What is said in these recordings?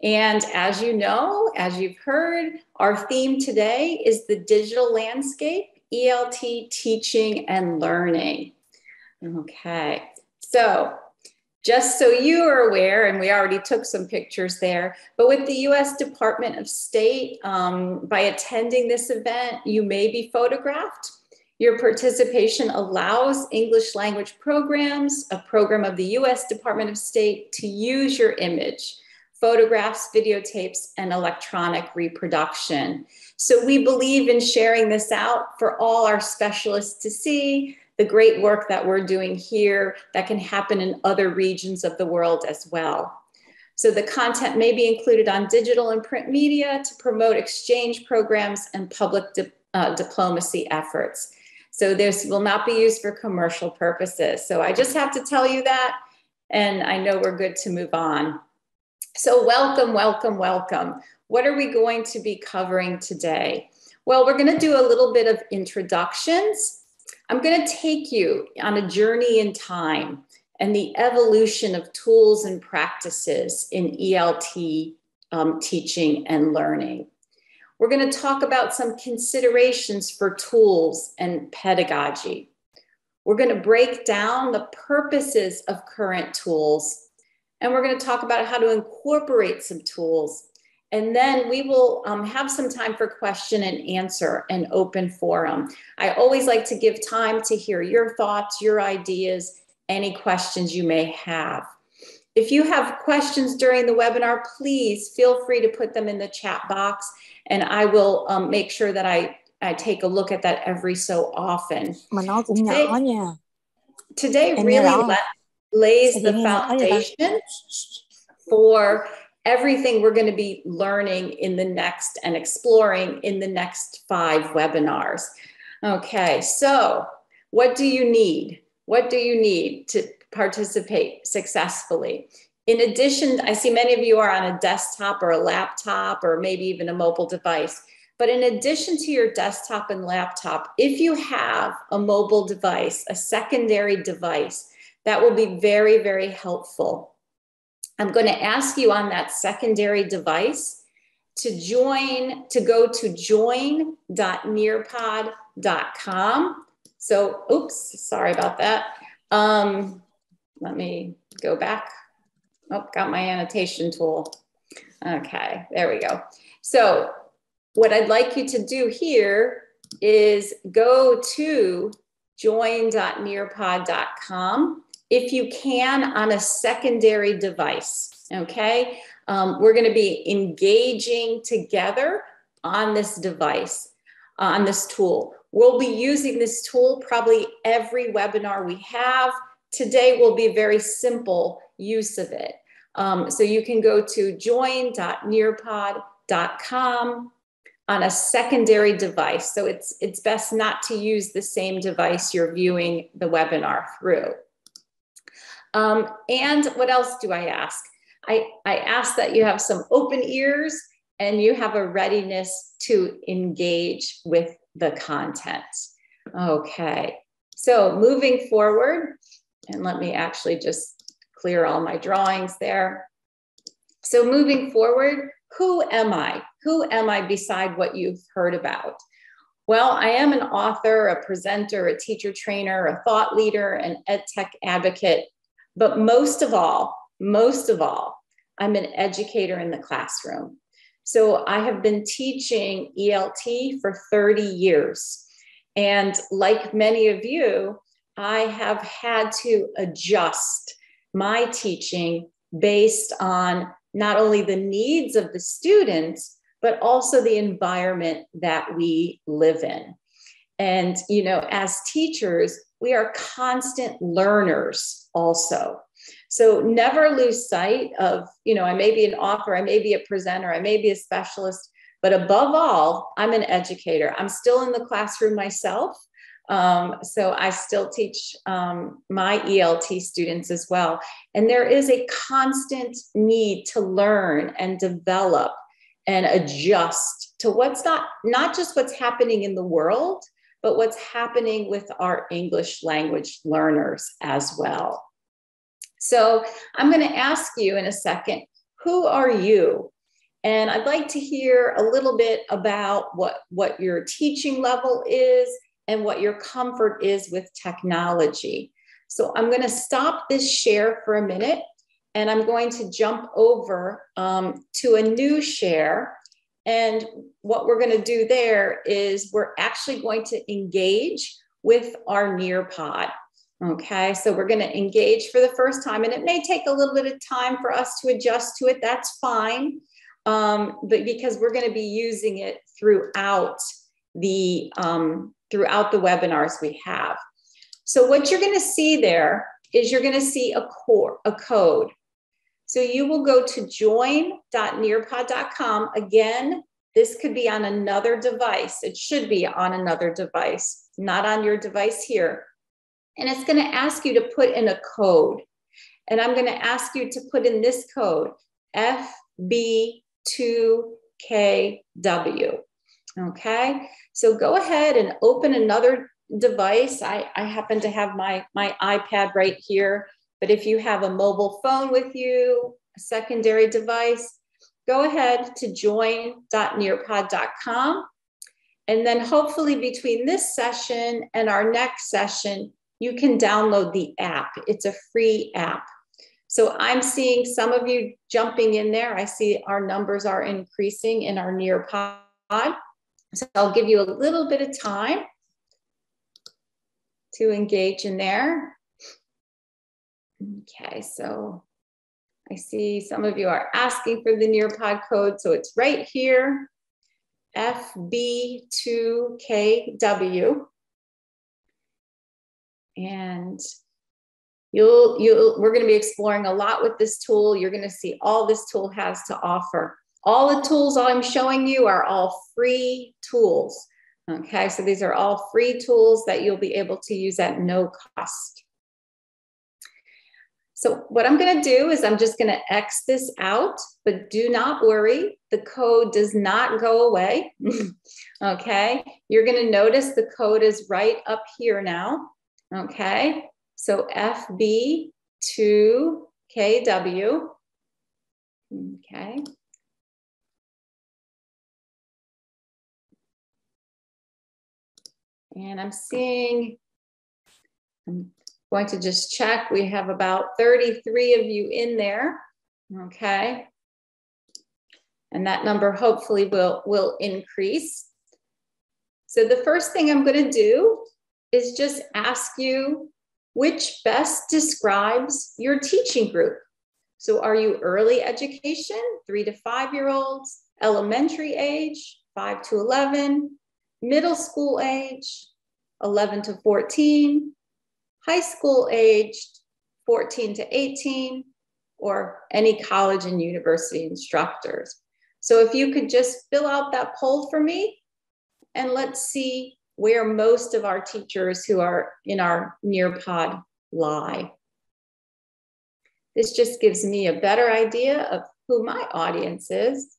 And as you know, as you've heard, our theme today is the digital landscape, ELT teaching and learning. Okay, so just so you are aware, and we already took some pictures there, but with the US Department of State, by attending this event, you may be photographed. Your participation allows English language programs, a program of the US Department of State, to use your image, photographs, videotapes, and electronic reproduction. So we believe in sharing this out for all our specialists to see the great work that we're doing here that can happen in other regions of the world as well. So the content may be included on digital and print media to promote exchange programs and public diplomacy efforts. So this will not be used for commercial purposes. So I just have to tell you that, and I know we're good to move on. So welcome, welcome, welcome. What are we going to be covering today? Well, we're going to do a little bit of introductions. I'm going to take you on a journey in time and the evolution of tools and practices in ELT teaching and learning. We're going to talk about some considerations for tools and pedagogy. We're going to break down the purposes of current tools, and we're going to talk about how to incorporate some tools. And then we will have some time for question and answer and open forum. I always like to give time to hear your thoughts, your ideas, any questions you may have. If you have questions during the webinar, please feel free to put them in the chat box, and I will make sure that I take a look at that every so often. Mà nó cũng nhỏ nha. Today really lays the foundation for everything we're going to be learning in the next and exploring in the next 5 webinars. Okay, so what do you need? What do you need to participate successfully? In addition, I see many of you are on a desktop or a laptop or maybe even a mobile device. But in addition to your desktop and laptop, if you have a mobile device, a secondary device, that will be very, very helpful. I'm going to ask you on that secondary device to go to join.nearpod.com. So, oops, sorry about that. Let me go back. Oh, got my annotation tool. Okay, there we go. So what I'd like you to do here is go to join.nearpod.com if you can on a secondary device, okay? We're gonna be engaging together on this device, on this tool. We'll be using this tool probably every webinar we have. Today will be a very simple use of it. So you can go to join.nearpod.com on a secondary device. So it's best not to use the same device you're viewing the webinar through. And what else do I ask? I ask that you have some open ears and you have a readiness to engage with the content. Okay, so moving forward, and let me actually just clear all my drawings there. So moving forward, who am I? Who am I beside what you've heard about? Well, I am an author, a presenter, a teacher trainer, a thought leader, an ed tech advocate, but most of all, I'm an educator in the classroom. So I have been teaching ELT for 30 years. And like many of you, I have had to adjust my teaching based on not only the needs of the students, but also the environment that we live in. And, you know, as teachers, we are constant learners also. So never lose sight of, you know, I may be an author, I may be a presenter, I may be a specialist, but above all, I'm an educator. I'm still in the classroom myself. So I still teach my ELT students as well. And there is a constant need to learn and develop and adjust to what's not just what's happening in the world, but what's happening with our English language learners as well. So I'm going to ask you in a second, who are you? And I'd like to hear a little bit about what your teaching level is and what your comfort is with technology. So I'm going to stop this share for a minute, and I'm going to jump over to a new share. And what we're going to do there is we're actually going to engage with our Nearpod. Okay, so we're going to engage for the first time, and it may take a little bit of time for us to adjust to it. That's fine, but because we're going to be using it throughout the webinars we have. So what you're going to see there is you're going to see a code. So you will go to join.nearpod.com. Again, this could be on another device. It should be on another device, not on your device here. And it's going to ask you to put in a code. And I'm going to ask you to put in this code, FB2KW. Okay, so go ahead and open another device. I happen to have my iPad right here, but if you have a mobile phone with you, a secondary device, go ahead to join.nearpod.com. And then hopefully between this session and our next session, you can download the app. It's a free app. So I'm seeing some of you jumping in there. I see our numbers are increasing in our Nearpod. So I'll give you a little bit of time to engage in there. Okay, so I see some of you are asking for the Nearpod code. So it's right here, FB2KW. And we're going to be exploring a lot with this tool. You're going to see all this tool has to offer. All the tools I'm showing you are all free tools. Okay, so these are all free tools that you'll be able to use at no cost. So what I'm going to do is I'm just going to X this out, but do not worry. The code does not go away. Okay, you're going to notice the code is right up here now. Okay, so FB2KW. Okay. And I'm going to just check. We have about 33 of you in there. Okay. And that number hopefully will increase. So the first thing I'm going to do is just ask you which best describes your teaching group. So are you early education, 3 to 5-year-olds, elementary age, 5 to 11, middle school age, 11 to 14, high school aged, 14 to 18, or any college and university instructors? So if you could just fill out that poll for me, and let's see where most of our teachers who are in our Nearpod lie. This just gives me a better idea of who my audience is.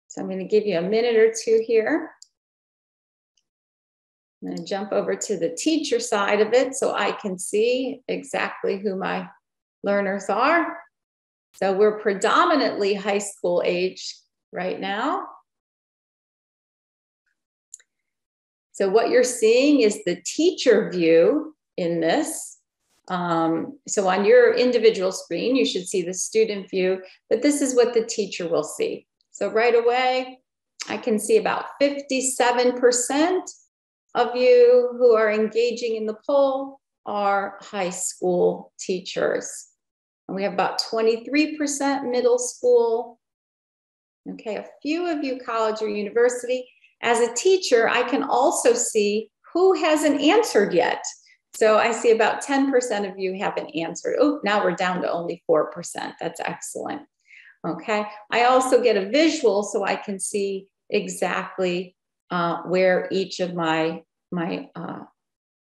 So I'm going to give you a minute or two here. I'm going to jump over to the teacher side of it so I can see exactly who my learners are. So we're predominantly high school age right now. So what you're seeing is the teacher view in this. So on your individual screen, you should see the student view, but this is what the teacher will see. So right away, I can see about 57% of you who are engaging in the poll are high school teachers. And we have about 23% middle school. Okay, a few of you college or university. As a teacher, I can also see who hasn't answered yet. So I see about 10% of you haven't answered. Oh, now we're down to only 4%. That's excellent. Okay, I also get a visual so I can see exactly where each of my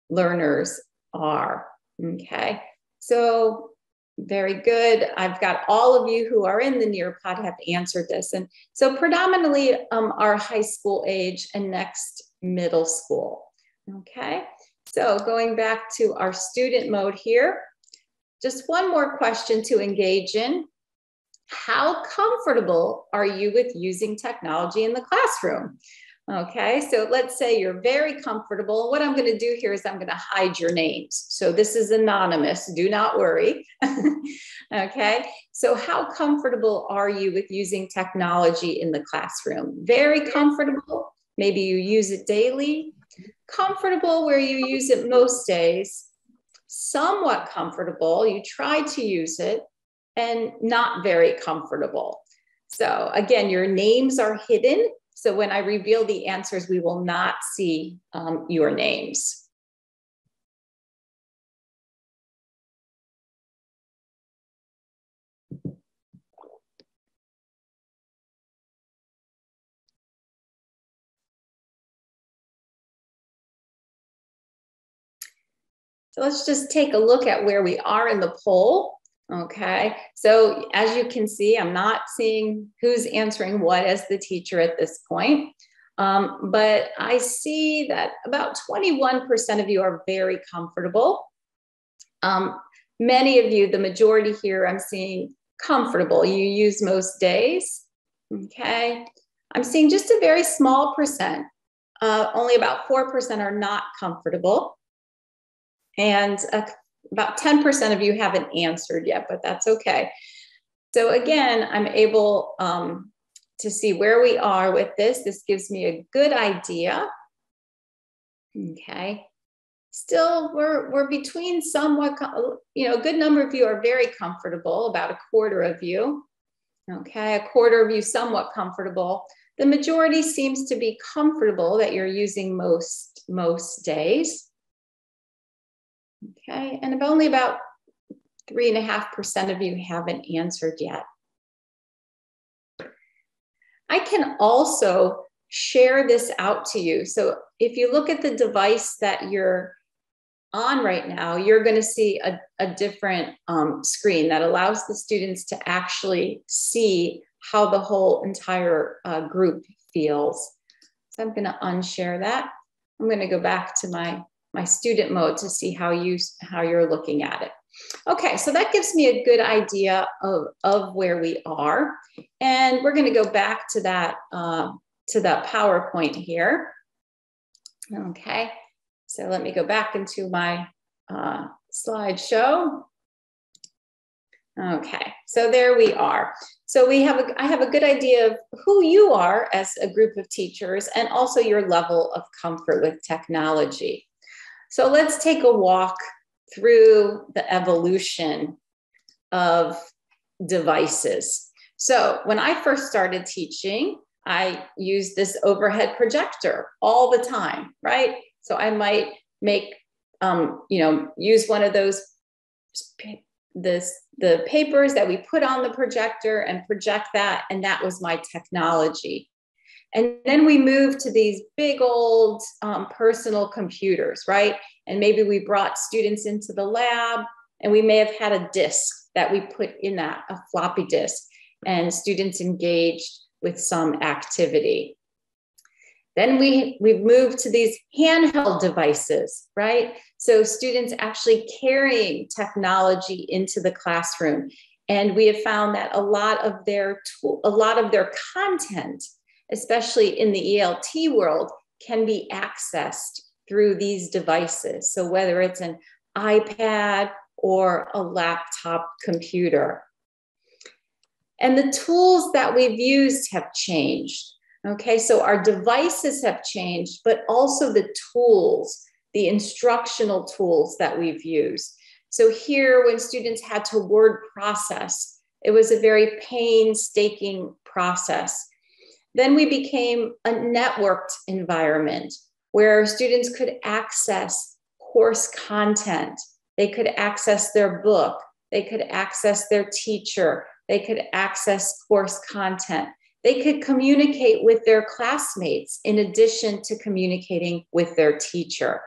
learners are. Okay, so very good. I've got all of you who are in the Nearpod have answered this. And so predominantly are high school age and next middle school. Okay, So going back to our student mode here, just one more question to engage in. How comfortable are you with using technology in the classroom? Okay, so let's say you're very comfortable. What I'm going to do here is I'm going to hide your names. So this is anonymous, do not worry. Okay, so how comfortable are you with using technology in the classroom? Very comfortable, maybe you use it daily. Comfortable where you use it most days. Somewhat comfortable, you try to use it, and not very comfortable. So again, your names are hidden. So when I reveal the answers, we will not see your names. So let's just take a look at where we are in the poll. Okay, so as you can see, I'm not seeing who's answering what as the teacher at this point. But I see that about 21% of you are very comfortable. Many of you, the majority here, I'm seeing comfortable. You use most days. Okay, I'm seeing just a very small percent. Only about 4% are not comfortable. And about 10% of you haven't answered yet, but that's okay. So again, I'm able to see where we are with this. This gives me a good idea. Okay. Still, we're between somewhat, a good number of you are very comfortable, about a quarter of you. Okay, a quarter of you somewhat comfortable. The majority seems to be comfortable that you're using most days. Okay, and only about 3.5% of you haven't answered yet. I can also share this out to you. So if you look at the device that you're on right now, you're going to see a different screen that allows the students to actually see how the whole entire group feels. So I'm going to unshare that. I'm going to go back to my student mode to see how you're looking at it. Okay, so that gives me a good idea of where we are. And we're going to go back to that PowerPoint here. Okay, so let me go back into my slideshow. Okay, so there we are. So I have a good idea of who you are as a group of teachers and also your level of comfort with technology. So let's take a walk through the evolution of devices. So when I first started teaching, I used this overhead projector all the time, right? So I might make, use one of those, the papers that we put on the projector and project that, and that was my technology. And then we moved to these big old personal computers, right? And maybe we brought students into the lab and we may have had a disk that we put in that, a floppy disk, and students engaged with some activity. Then we've moved to these handheld devices, right? So students actually carrying technology into the classroom. And we have found that a lot of their content, especially in the ELT world, can be accessed through these devices. So whether it's an iPad or a laptop computer. And the tools that we've used have changed. Okay, so our devices have changed, but also the tools, the instructional tools that we've used. So here, when students had to word process, it was a very painstaking process. Then we became a networked environment where students could access course content. They could access their book. They could access their teacher. They could access course content. They could communicate with their classmates in addition to communicating with their teacher.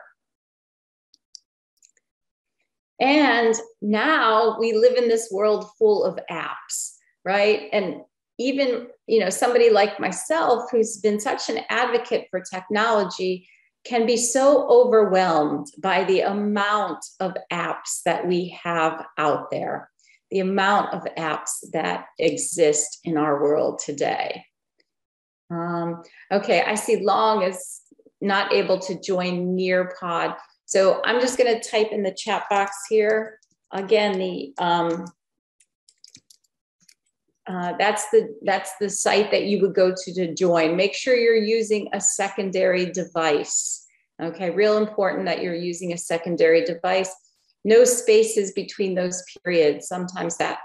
And now we live in this world full of apps, right? And even, somebody like myself who's been such an advocate for technology can be so overwhelmed by the amount of apps that we have out there, the amount of apps that exist in our world today. Okay, I see Long is not able to join Nearpod. So I'm just going to type in the chat box here. Again, that's the site that you would go to join. Make sure you're using a secondary device. Okay, real important that you're using a secondary device. No spaces between those periods. Sometimes that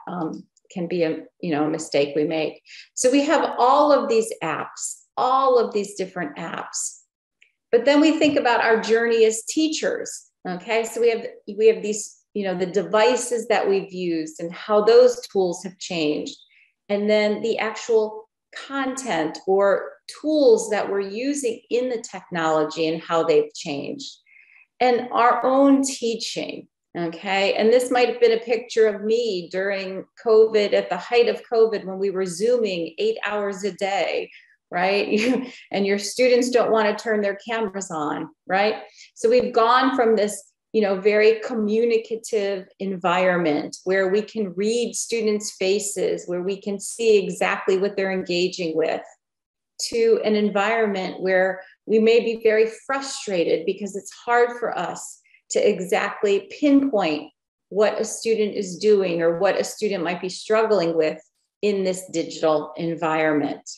can be a mistake we make. So we have all of these apps, all of these different apps. But then we think about our journey as teachers. Okay, so we have these, the devices that we've used and how those tools have changed. And then the actual content or tools that we're using in the technology and how they've changed. And our own teaching, okay? And this might have been a picture of me during COVID, at the height of COVID, when we were Zooming 8 hours a day, right? And your students don't want to turn their cameras on, right? So we've gone from this very communicative environment where we can read students' faces, where we can see exactly what they're engaging with, to an environment where we may be very frustrated because it's hard for us to exactly pinpoint what a student is doing or what a student might be struggling with in this digital environment.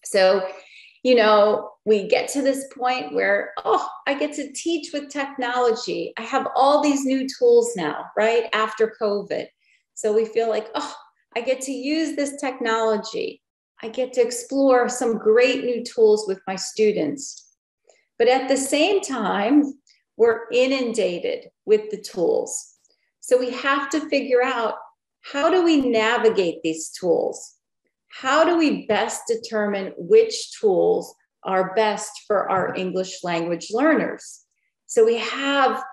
So, we get to this point where, I get to teach with technology. I have all these new tools now, right? After COVID. So we feel like, I get to use this technology. I get to explore some great new tools with my students. But at the same time, we're inundated with the tools. So we have to figure out, how do we navigate these tools? How do we best determine which tools are best for our English language learners? So we have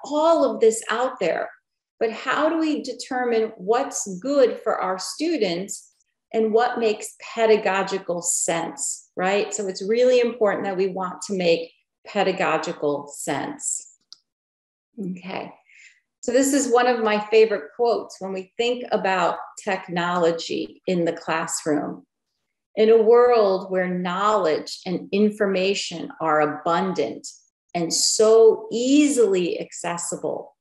all of this out there, but how do we determine what's good for our students and what makes pedagogical sense, right? So it's really important that we want to make pedagogical sense. Okay. So this is one of my favorite quotes when we think about technology in the classroom. In a world where knowledge and information are abundant and so easily accessible,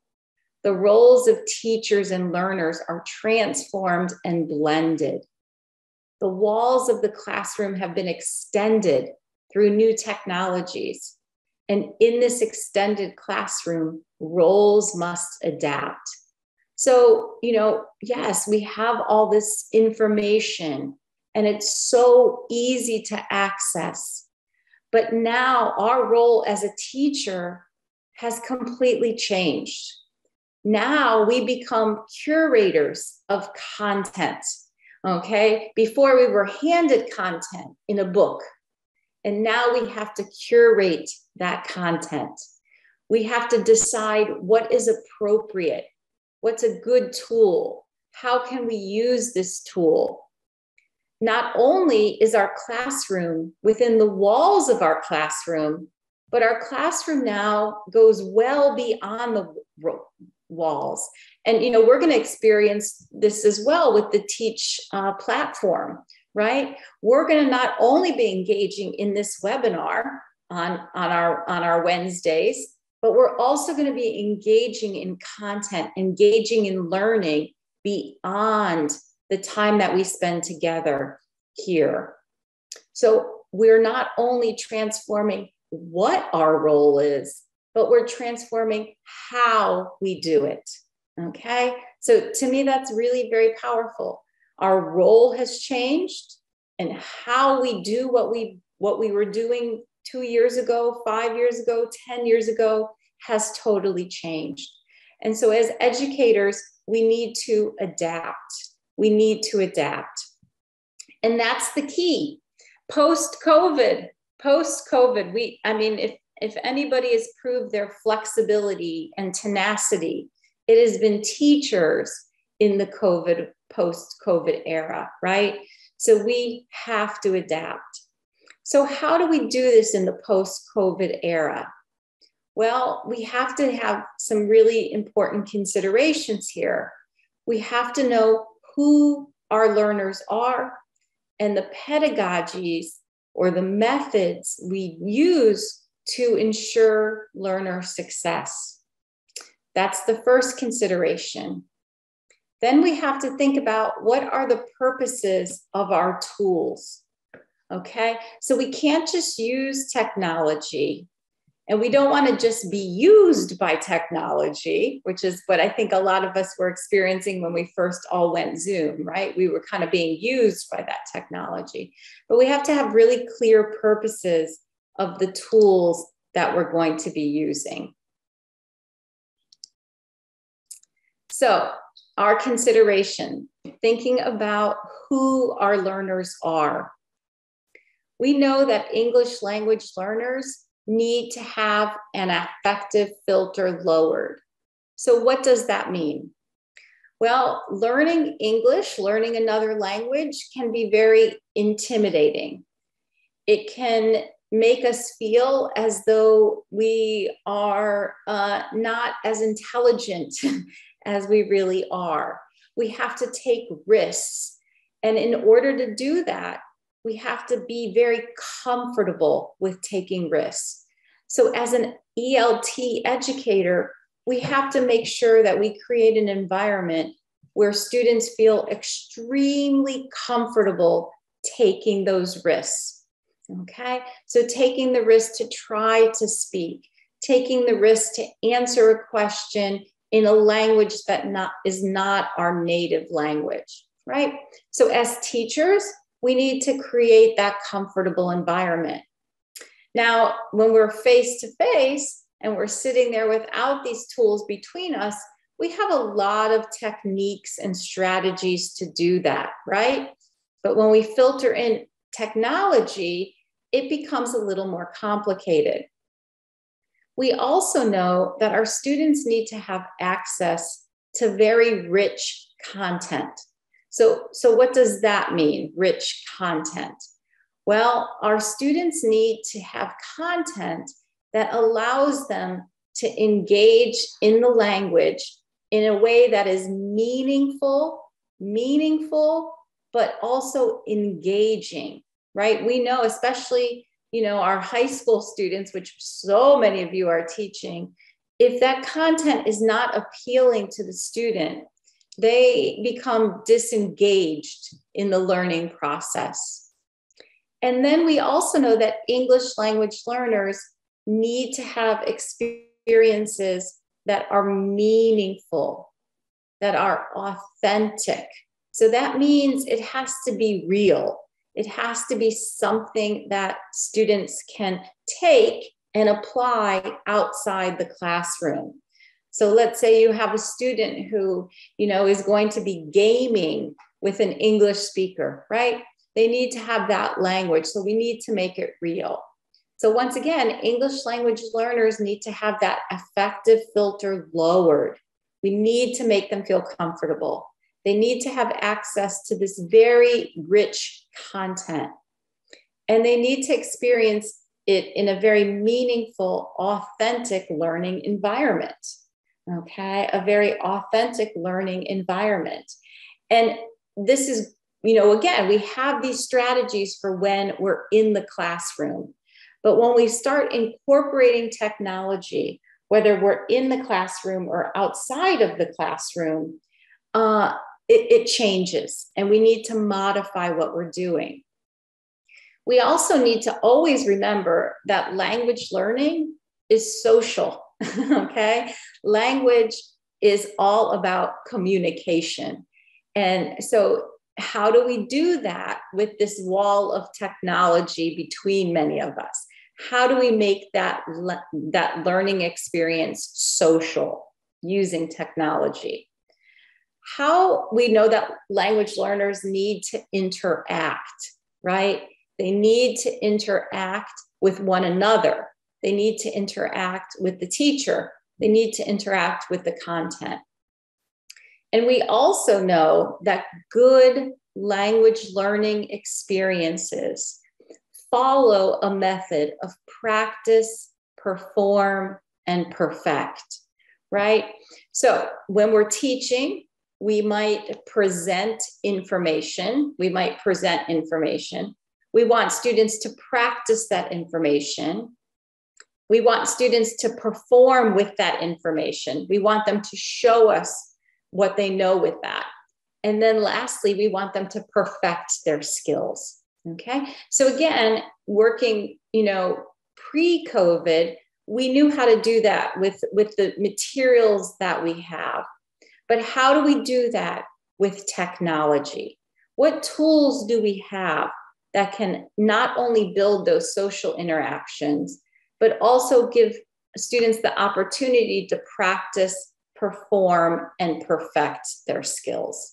the roles of teachers and learners are transformed and blended. The walls of the classroom have been extended through new technologies. And in this extended classroom, roles must adapt. So, yes, we have all this information and it's so easy to access. But now our role as a teacher has completely changed. Now we become curators of content, okay? Before we were handed content in a book, and now we have to curate that content. We have to decide what is appropriate, what's a good tool, how can we use this tool? Not only is our classroom within the walls of our classroom, but our classroom now goes well beyond the walls. And, we're going to experience this as well with the Teach platform, right? We're going to not only be engaging in this webinar on our Wednesdays, but we're also going to be engaging in content, engaging in learning beyond the time that we spend together here. So we're not only transforming what our role is, but we're transforming how we do it, okay? So to me, that's really very powerful. Our role has changed, and how we do what we were doing 2 years ago, 5 years ago, 10 years ago has totally changed. And so as educators, we need to adapt. We need to adapt. And that's the key. Post-COVID, if anybody has proved their flexibility and tenacity, it has been teachers in the post-COVID era, right? So we have to adapt. So how do we do this in the post-COVID era? Well, we have to have some really important considerations here. We have to know who our learners are and the pedagogies or the methods we use to ensure learner success. That's the first consideration. Then we have to think about what are the purposes of our tools. Okay, so we can't just use technology, and we don't want to just be used by technology, which is what I think a lot of us were experiencing when we first all went Zoom, right? We were kind of being used by that technology. But we have to have really clear purposes of the tools that we're going to be using. So our consideration, thinking about who our learners are. We know that English language learners need to have an affective filter lowered. So what does that mean? Well, learning English, learning another language can be very intimidating. It can make us feel as though we are not as intelligent as we really are. We have to take risks. And in order to do that, we have to be very comfortable with taking risks. So as an ELT educator, we have to make sure that we create an environment where students feel extremely comfortable taking those risks. Okay, so taking the risk to try to speak, taking the risk to answer a question in a language that is not our native language, right? So as teachers, we need to create that comfortable environment. Now, when we're face to face and we're sitting there without these tools between us, we have a lot of techniques and strategies to do that, right? But when we filter in technology, it becomes a little more complicated. We also know that our students need to have access to very rich content. So what does that mean, rich content? Well, our students need to have content that allows them to engage in the language in a way that is meaningful, but also engaging, right? We know, especially, our high school students, which so many of you are teaching, if that content is not appealing to the student, they become disengaged in the learning process. And then we also know that English language learners need to have experiences that are meaningful, that are authentic. So that means it has to be real. It has to be something that students can take and apply outside the classroom. So let's say you have a student who, is going to be gaming with an English speaker, right? They need to have that language. So we need to make it real. So once again, English language learners need to have that affective filter lowered. We need to make them feel comfortable. They need to have access to this very rich content. And they need to experience it in a very meaningful, authentic learning environment. Okay, a very authentic learning environment. And this is, again, we have these strategies for when we're in the classroom. But when we start incorporating technology, whether we're in the classroom or outside of the classroom, it changes, and we need to modify what we're doing. We also need to always remember that language learning is social, okay? Language is all about communication. And so how do we do that with this wall of technology between many of us? How do we make that learning experience social using technology? How we know that language learners need to interact, right? They need to interact with one another. They need to interact with the teacher. They need to interact with the content. And we also know that good language learning experiences follow a method of practice, perform, and perfect, right? So when we're teaching, we might present information. We want students to practice that information. We want students to perform with that information. We want them to show us what they know with that. And then lastly, we want them to perfect their skills. Okay. So again, working, pre-COVID, we knew how to do that with the materials that we have. But how do we do that with technology? What tools do we have that can not only build those social interactions, but also give students the opportunity to practice, perform, and perfect their skills?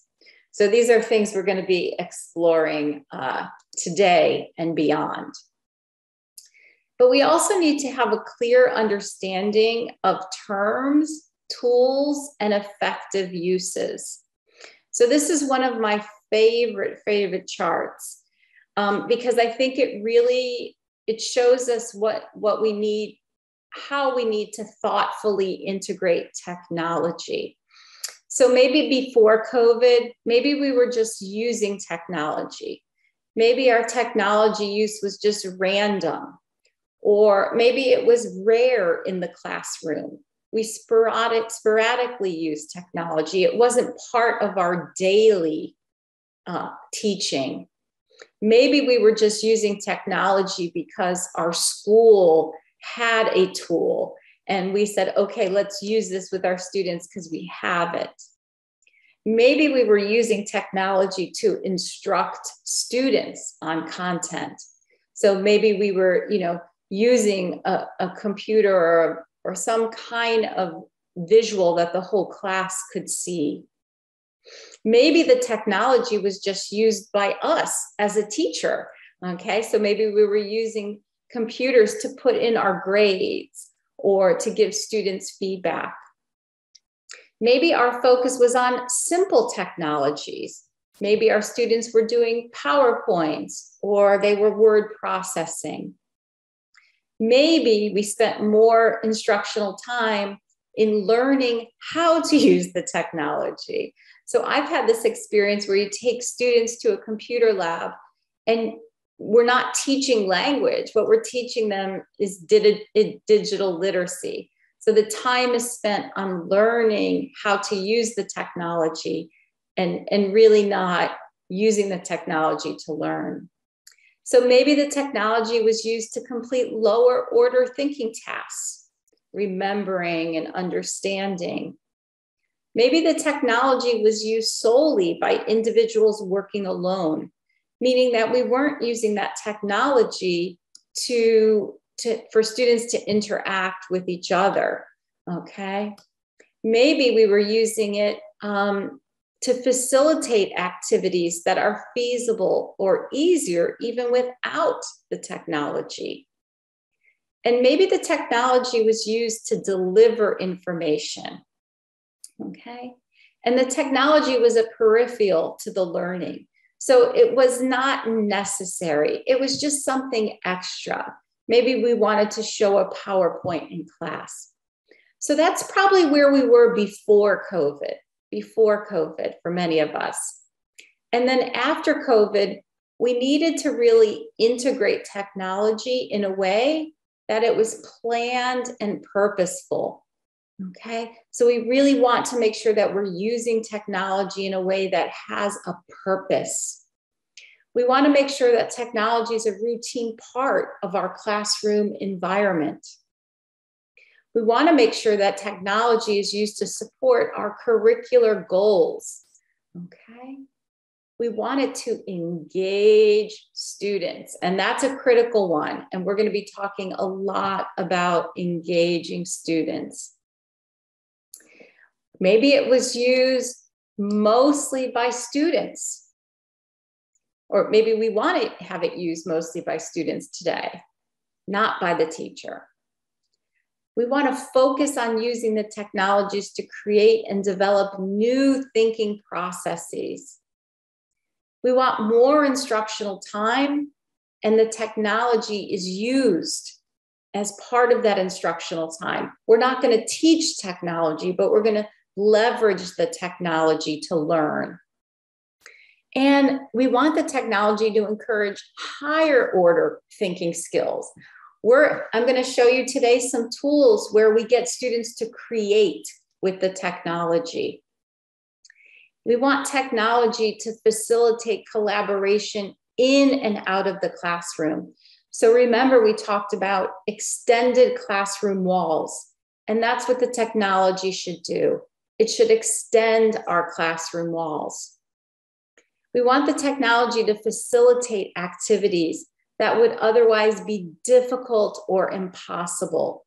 So these are things we're going to be exploring today and beyond. But we also need to have a clear understanding of terms, tools, and effective uses. So this is one of my favorite charts because I think it shows us what we need, how we need to thoughtfully integrate technology. So maybe before COVID, maybe we were just using technology. Maybe our technology use was just random, or maybe it was rare in the classroom. We sporadically used technology. It wasn't part of our daily teaching. Maybe we were just using technology because our school had a tool and we said, okay, let's use this with our students because we have it. Maybe we were using technology to instruct students on content. So maybe we were, using a computer or some kind of visual that the whole class could see. Maybe the technology was just used by us as a teacher. Okay, so maybe we were using computers to put in our grades or to give students feedback. Maybe our focus was on simple technologies. Maybe our students were doing PowerPoints or they were word processing. Maybe we spent more instructional time in learning how to use the technology. So I've had this experience where you take students to a computer lab and we're not teaching language. What we're teaching them is digital literacy. So the time is spent on learning how to use the technology and really not using the technology to learn. So maybe the technology was used to complete lower order thinking tasks, remembering and understanding. Maybe the technology was used solely by individuals working alone, meaning that we weren't using that technology for students to interact with each other, okay? Maybe we were using it to facilitate activities that are feasible or easier even without the technology. And maybe the technology was used to deliver information, okay? And the technology was a peripheral to the learning. So it was not necessary. It was just something extra. Maybe we wanted to show a PowerPoint in class. So that's probably where we were before COVID for many of us. And then after COVID, we needed to really integrate technology in a way that it was planned and purposeful. Okay, so we really want to make sure that we're using technology in a way that has a purpose. We want to make sure that technology is a routine part of our classroom environment. We want to make sure that technology is used to support our curricular goals. Okay, we want it to engage students, and that's a critical one. And we're going to be talking a lot about engaging students. Maybe it was used mostly by students, or maybe we want to have it used mostly by students today, not by the teacher. We want to focus on using the technologies to create and develop new thinking processes. We want more instructional time and the technology is used as part of that instructional time. We're not going to teach technology, but we're going to leverage the technology to learn. And we want the technology to encourage higher order thinking skills. I'm going to show you today some tools where we get students to create with the technology. We want technology to facilitate collaboration in and out of the classroom. So remember, we talked about extended classroom walls, and that's what the technology should do. It should extend our classroom walls. We want the technology to facilitate activities that would otherwise be difficult or impossible.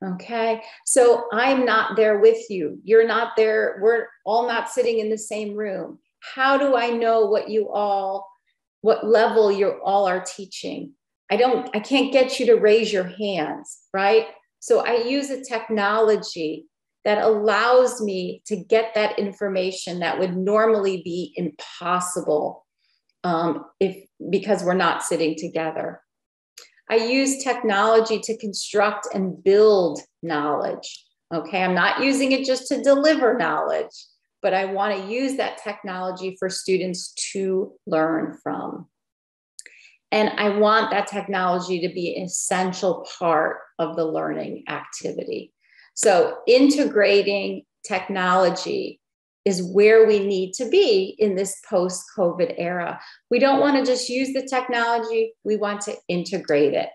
Okay, so I'm not there with you. You're not there. We're all not sitting in the same room. How do I know what level you all are teaching? I can't get you to raise your hands, right? So I use a technology that allows me to get that information that would normally be impossible because we're not sitting together. I use technology to construct and build knowledge. Okay, I'm not using it just to deliver knowledge, but I want to use that technology for students to learn from. And I want that technology to be an essential part of the learning activity. So integrating technology is where we need to be in this post-COVID era. We don't want to just use the technology, we want to integrate it.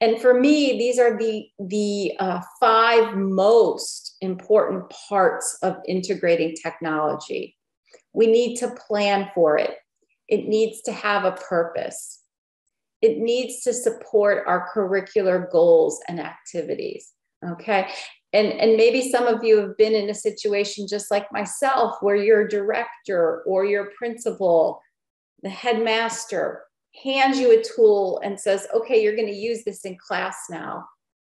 And for me, these are the 5 most important parts of integrating technology. We need to plan for it. It needs to have a purpose. It needs to support our curricular goals and activities, okay? And maybe some of you have been in a situation just like myself where your director or your principal, the headmaster, hands you a tool and says, okay, you're going to use this in class now,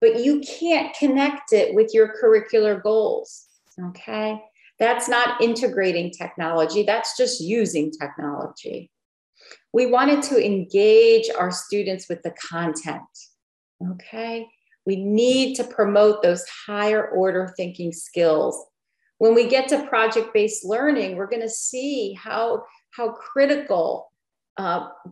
but you can't connect it with your curricular goals, okay? That's not integrating technology, that's just using technology. We wanted to engage our students with the content, okay? We need to promote those higher order thinking skills. When we get to project-based learning, we're going to see how critical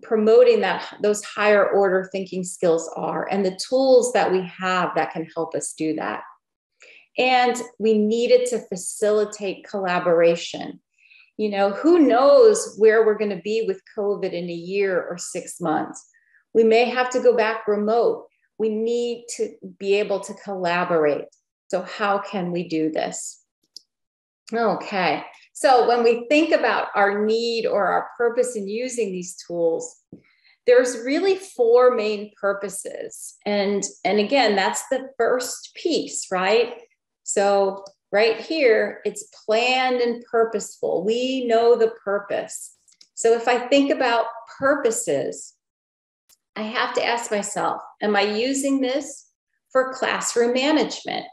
promoting those higher order thinking skills are and the tools that we have that can help us do that. And we needed to facilitate collaboration. You know, who knows where we're going to be with COVID in a year or 6 months? We may have to go back remote. We need to be able to collaborate. So how can we do this? Okay, so when we think about our need or our purpose in using these tools, there's really 4 main purposes. And again, that's the first piece, right? So right here, it's planned and purposeful. We know the purpose. So if I think about purposes, I have to ask myself, am I using this for classroom management?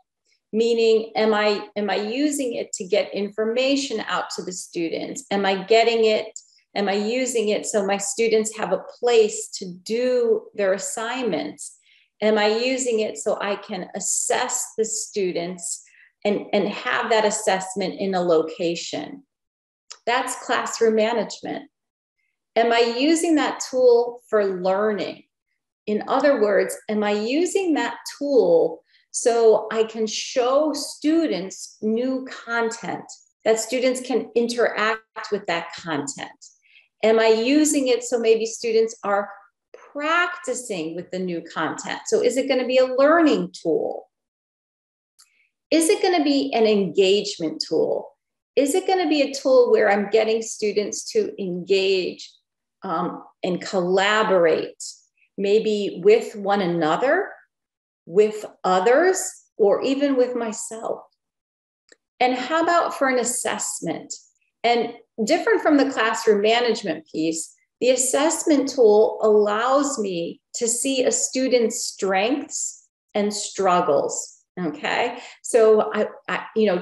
Meaning, am I using it to get information out to the students? Am I using it so my students have a place to do their assignments? Am I using it so I can assess the students and have that assessment in a location? That's classroom management. Am I using that tool for learning? In other words, am I using that tool so I can show students new content, that students can interact with that content? Am I using it so maybe students are practicing with the new content? So is it going to be a learning tool? Is it going to be an engagement tool? Is it going to be a tool where I'm getting students to engage and collaborate, maybe with one another, with others, or even with myself? And how about for an assessment? And different from the classroom management piece, the assessment tool allows me to see a student's strengths and struggles. Okay, so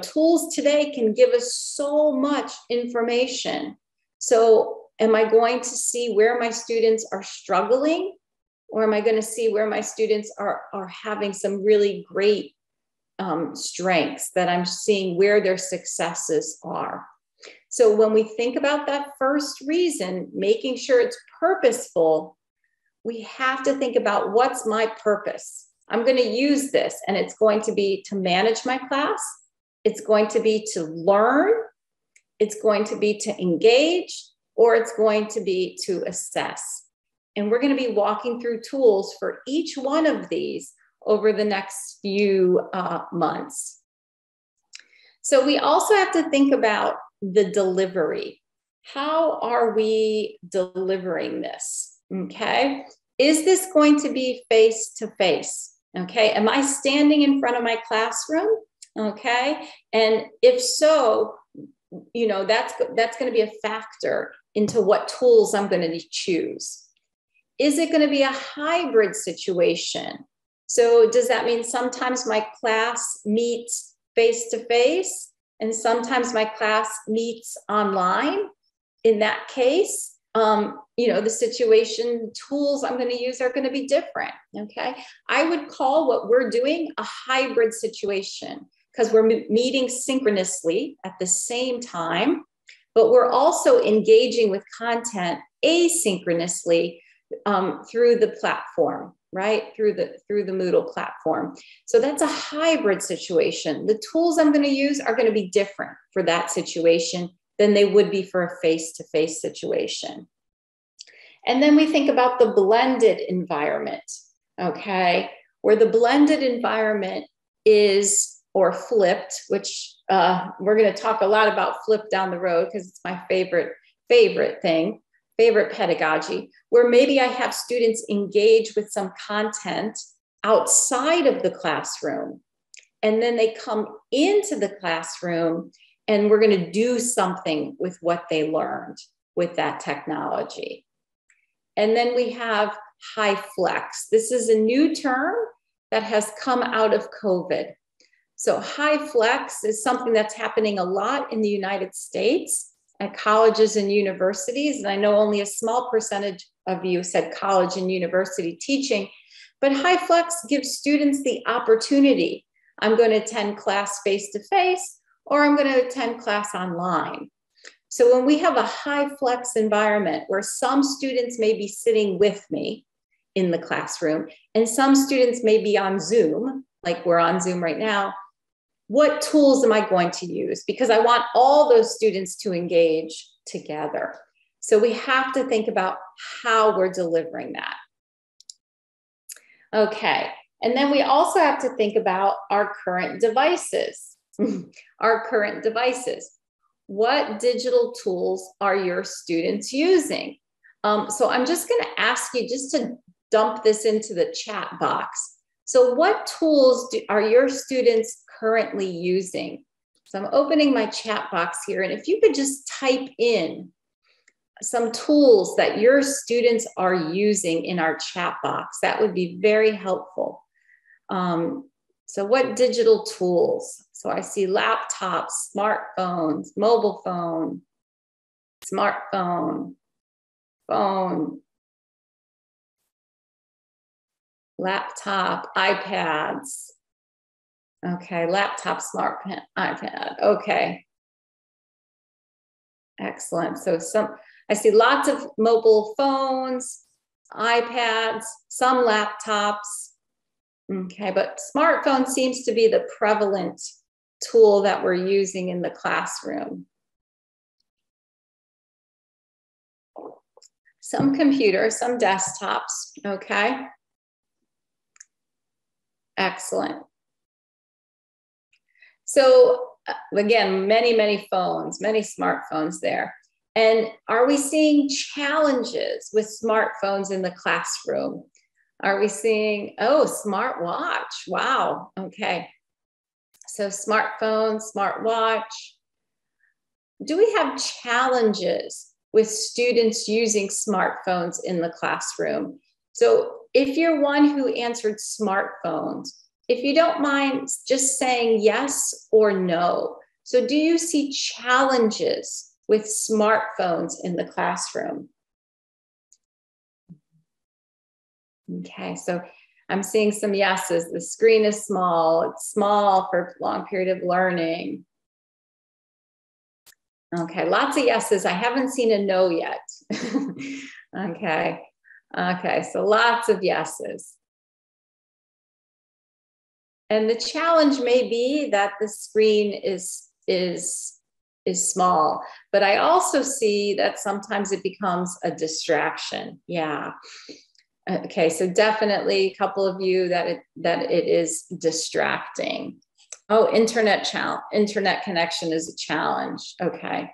tools today can give us so much information. So am I going to see where my students are struggling, or am I going to see where my students are having some really great strengths, that I'm seeing where their successes are? So when we think about that first reason, making sure it's purposeful, we have to think about, what's my purpose? I'm going to use this, and it's going to be to manage my class. It's going to be to learn. It's going to be to engage, or it's going to be to assess. And we're going to be walking through tools for each one of these over the next few months. So we also have to think about the delivery. How are we delivering this? Okay. Is this going to be face to face? Okay. Am I standing in front of my classroom? Okay. And if so, you know, that's going to be a factor into what tools I'm going to choose. Is it going to be a hybrid situation? So does that mean sometimes my class meets face to face and sometimes my class meets online? In that case, you know, the situation tools I'm going to use are going to be different. Okay. I would call what we're doing a hybrid situation, because we're meeting synchronously at the same time, but we're also engaging with content asynchronously through the platform, right? Through the Moodle platform. So that's a hybrid situation. The tools I'm going to use are going to be different for that situation than they would be for a face-to-face situation. And then we think about the blended environment, okay? Where the blended environment is, or flipped, which we're going to talk a lot about flip down the road because it's my favorite pedagogy, where maybe I have students engage with some content outside of the classroom, and then they come into the classroom and we're going to do something with what they learned with that technology. And then we have HyFlex. This is a new term that has come out of COVID. So HyFlex is something that's happening a lot in the United States at colleges and universities. And I know only a small percentage of you said college and university teaching, but HyFlex gives students the opportunity. I'm going to attend class face-to-face, or I'm going to attend class online. So when we have a HyFlex environment where some students may be sitting with me in the classroom and some students may be on Zoom, like we're on Zoom right now, what tools am I going to use? Because I want all those students to engage together. So we have to think about how we're delivering that. Okay, and then we also have to think about our current devices. Our current devices. What digital tools are your students using? So I'm just going to ask you just to dump this into the chat box. So what tools are your students currently using? So I'm opening my chat box here, and if you could just type in some tools that your students are using in our chat box, that would be very helpful. So what digital tools? So I see laptops, smartphones, mobile phone, smartphone, phone, laptop, iPads. Okay, laptop, smartphone, iPad. Okay. Excellent. So I see lots of mobile phones, iPads, some laptops. Okay, but smartphone seems to be the prevalent tool that we're using in the classroom. Some computers, some desktops. Okay. Excellent. So again, many phones, many smartphones there. And are we seeing challenges with smartphones in the classroom? Are we seeing, oh, smartwatch? Wow. Okay. So smartphone, smartwatch. Do we have challenges with students using smartphones in the classroom? So if you're one who answered smartphones, if you don't mind just saying yes or no. So do you see challenges with smartphones in the classroom? Okay, so I'm seeing some yeses. The screen is small. It's small for a long period of learning. Okay, lots of yeses. I haven't seen a no yet. Okay, so lots of yeses. And the challenge may be that the screen is small, but I also see that sometimes it becomes a distraction. Yeah. Okay, so definitely a couple of you that it is distracting. Oh, internet connection is a challenge. Okay.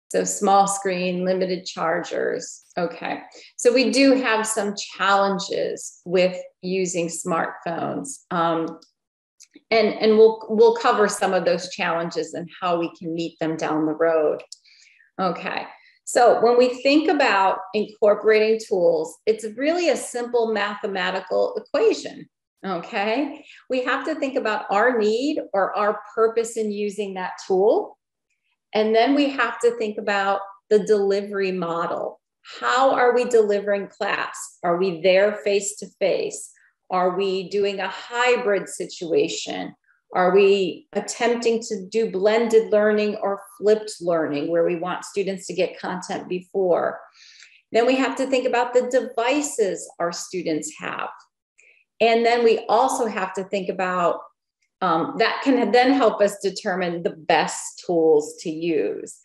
So small screen, limited chargers. Okay. So we do have some challenges with using smartphones. And we'll cover some of those challenges and how we can meet them down the road. Okay. So when we think about incorporating tools, it's really a simple mathematical equation. Okay. We have to think about our need or our purpose in using that tool. And then we have to think about the delivery model. How are we delivering class? Are we there face to face? Are we doing a hybrid situation? Are we attempting to do blended learning or flipped learning where we want students to get content before? Then we have to think about the devices our students have. And then we also have to think about that can then help us determine the best tools to use,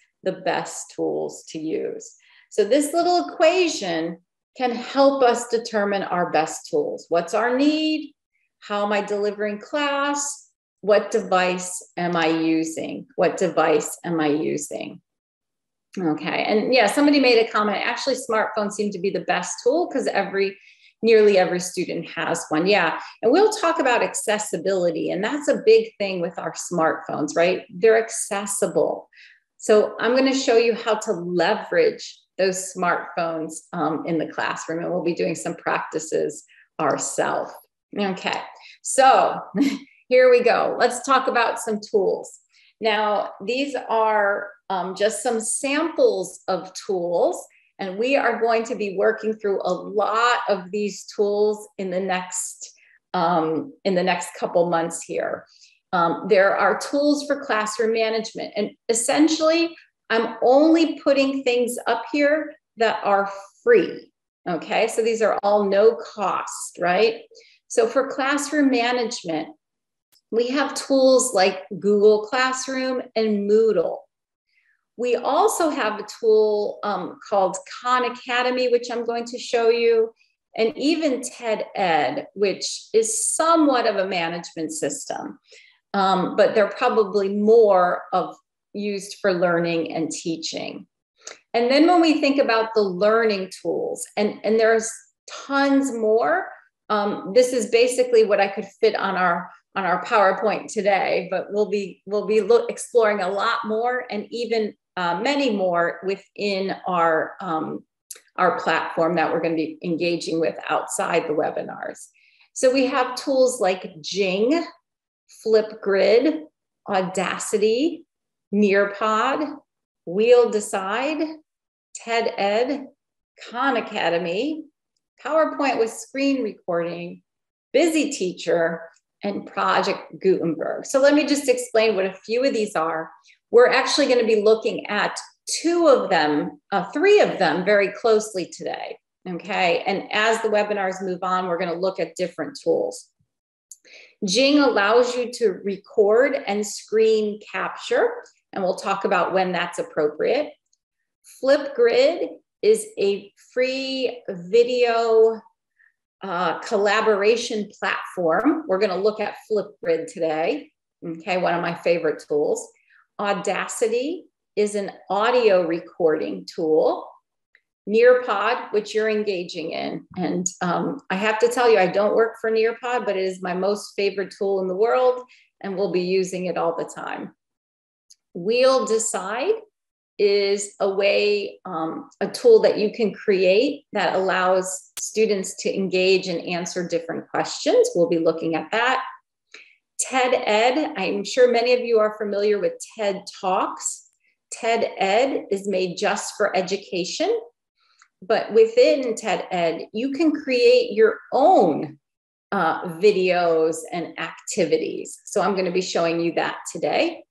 So this little equation can help us determine our best tools. What's our need? How am I delivering class? What device am I using? Okay, and yeah, somebody made a comment. Actually, smartphones seem to be the best tool because nearly every student has one. Yeah, and we'll talk about accessibility, and that's a big thing with our smartphones, right? They're accessible. So I'm going to show you how to leverage those smartphones in the classroom, and we'll be doing some practices ourselves. Okay, so here we go. Let's talk about some tools. Now, these are just some samples of tools, and we are going to be working through a lot of these tools in the next couple months here. There are tools for classroom management, and essentially, I'm only putting things up here that are free. Okay, so these are all no cost, right? So for classroom management, we have tools like Google Classroom and Moodle. We also have a tool called Khan Academy, which I'm going to show you, and even TED Ed, which is somewhat of a management system, but they're probably more used for learning and teaching. And then when we think about the learning tools, and there's tons more, this is basically what I could fit on our PowerPoint today, but we'll be exploring a lot more and even many more within our platform that we're going to be engaging with outside the webinars. So we have tools like Jing, Flipgrid, Audacity, Nearpod, Wheel Decide, TED Ed, Khan Academy, PowerPoint with screen recording, Busy Teacher, and Project Gutenberg. So let me just explain what a few of these are. We're actually going to be looking at three of them very closely today. Okay, and as the webinars move on, we're going to look at different tools. Jing allows you to record and screen capture, and we'll talk about when that's appropriate. Flipgrid is a free video collaboration platform. We're going to look at Flipgrid today. Okay, one of my favorite tools. Audacity is an audio recording tool. Nearpod, which you're engaging in. And I have to tell you, I don't work for Nearpod, but it is my most favorite tool in the world, and we'll be using it all the time. Wheel Decide is a tool that you can create that allows students to engage and answer different questions. We'll be looking at that. TED Ed, I'm sure many of you are familiar with TED Talks. TED Ed is made just for education, but within TED Ed, you can create your own videos and activities. So I'm going to be showing you that today.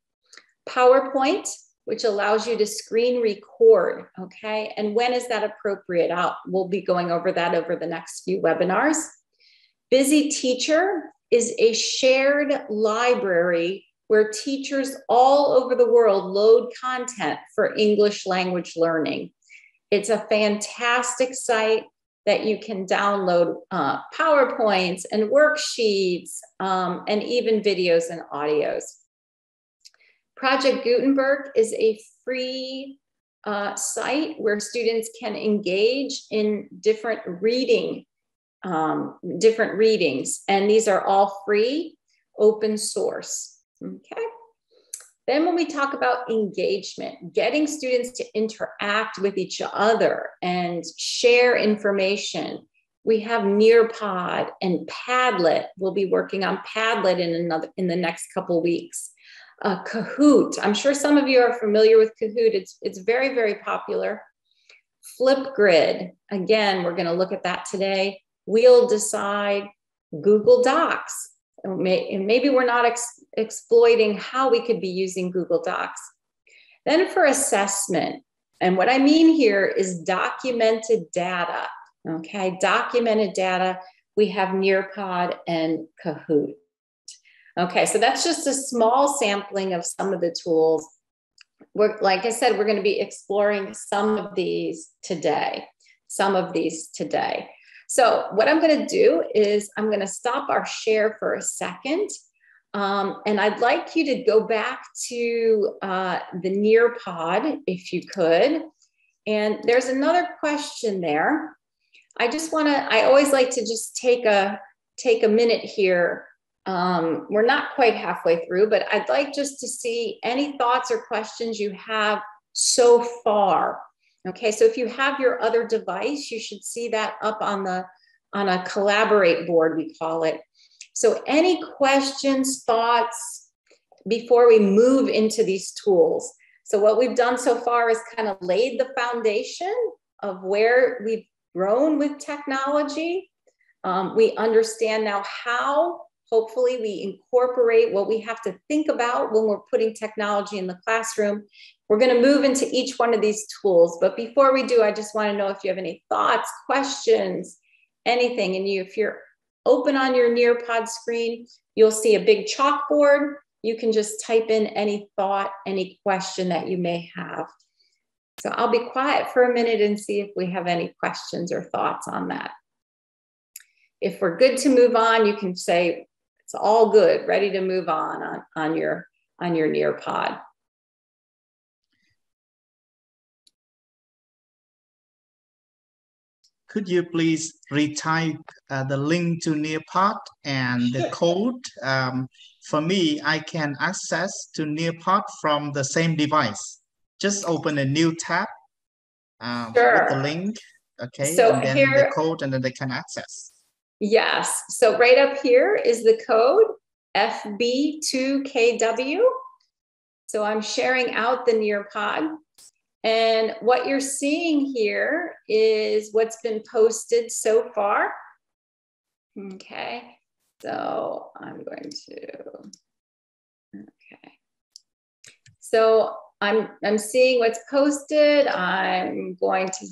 PowerPoint, which allows you to screen record, okay? And when is that appropriate? We'll be going over that over the next few webinars. Busy Teacher is a shared library where teachers all over the world load content for English language learning. It's a fantastic site that you can download PowerPoints and worksheets and even videos and audios. Project Gutenberg is a free site where students can engage in different readings. And these are all free, open source, okay? Then when we talk about engagement, getting students to interact with each other and share information, we have Nearpod and Padlet. We'll be working on Padlet in the next couple weeks. Kahoot, I'm sure some of you are familiar with Kahoot. It's very, very popular. Flipgrid, again, we're gonna look at that today. We'll decide. Google Docs. Maybe we're not exploiting how we could be using Google Docs. Then for assessment, and what I mean here is documented data, okay? Documented data, we have Nearpod and Kahoot. Okay, so that's just a small sampling of some of the tools. Like I said, we're gonna be exploring some of these today. So what I'm going to do is I'm going to stop our share for a second. And I'd like you to go back to the Nearpod, if you could. And there's another question there. I always like to just take a minute here. We're not quite halfway through, but I'd like just to see any thoughts or questions you have so far. Okay, so if you have your other device, you should see that up on a collaborate board, we call it. So any questions, thoughts before we move into these tools? So what we've done so far is kind of laid the foundation of where we've grown with technology. We understand now how, hopefully, we incorporate what we have to think about when we're putting technology in the classroom. We're going to move into each one of these tools. But before we do, I just want to know if you have any thoughts, questions, anything. And if you're open on your Nearpod screen, you'll see a big chalkboard. You can just type in any thought, any question that you may have. So I'll be quiet for a minute and see if we have any questions or thoughts on that. If we're good to move on, you can say it's all good, ready to move on your Nearpod. Could you please retype the link to Nearpod and the code? For me, I can access to Nearpod from the same device. Just open a new tab with the link, okay? So and then here, the code, and then they can access. Yes, so right up here is the code FB2KW. So I'm sharing out the Nearpod. And what you're seeing here is what's been posted so far. Okay, so I'm going to, okay. So I'm seeing what's posted. I'm going to,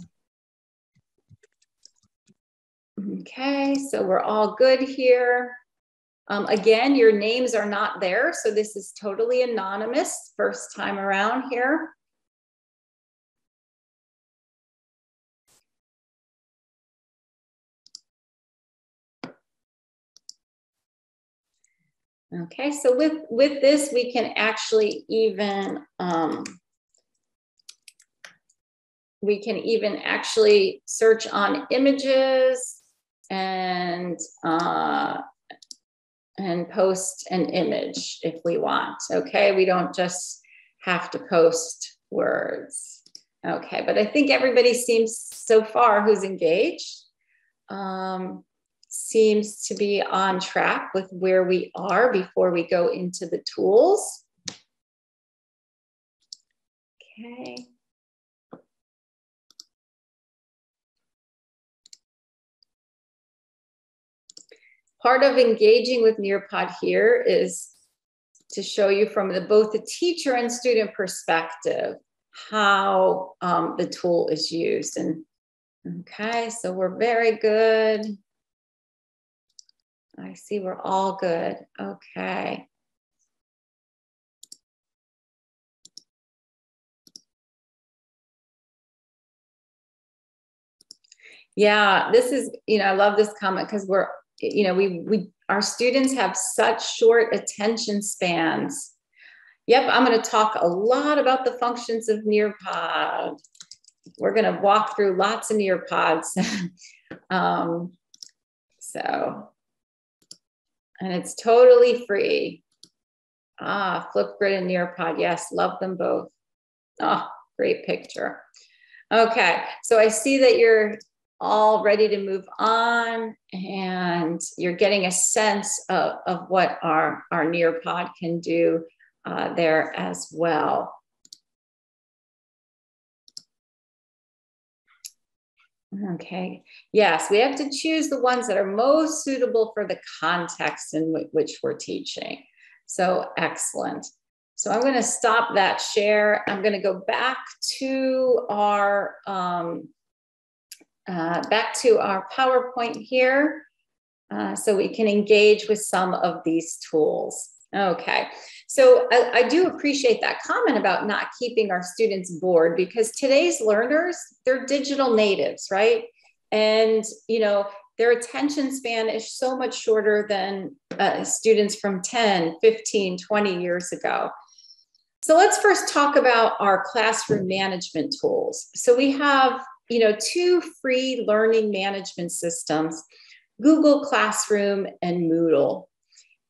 okay, so we're all good here. Again, your names are not there, so this is totally anonymous, first time around here. Okay, so with this, we can actually even actually search on images and post an image if we want. Okay, we don't just have to post words. Okay, but I think everybody seems so far who's engaged seems to be on track with where we are before we go into the tools. Okay. Part of engaging with Nearpod here is to show you from both the teacher and student perspective how the tool is used. And okay, so we're very good. I see we're all good. Okay. Yeah, this is, I love this comment because we're, our students have such short attention spans. Yep, I'm going to talk a lot about the functions of Nearpod. We're going to walk through lots of Nearpods. And it's totally free. Flipgrid and Nearpod, yes, love them both. Oh, great picture. Okay, so I see that you're all ready to move on and you're getting a sense of what our Nearpod can do there as well. Okay, yes, we have to choose the ones that are most suitable for the context in which we're teaching. So excellent. So I'm going to stop that share. I'm going to go back to our PowerPoint here so we can engage with some of these tools. Okay, so I do appreciate that comment about not keeping our students bored, because today's learners, they're digital natives, right? And, their attention span is so much shorter than students from 10, 15, 20 years ago. So let's first talk about our classroom management tools. So we have, two free learning management systems, Google Classroom and Moodle.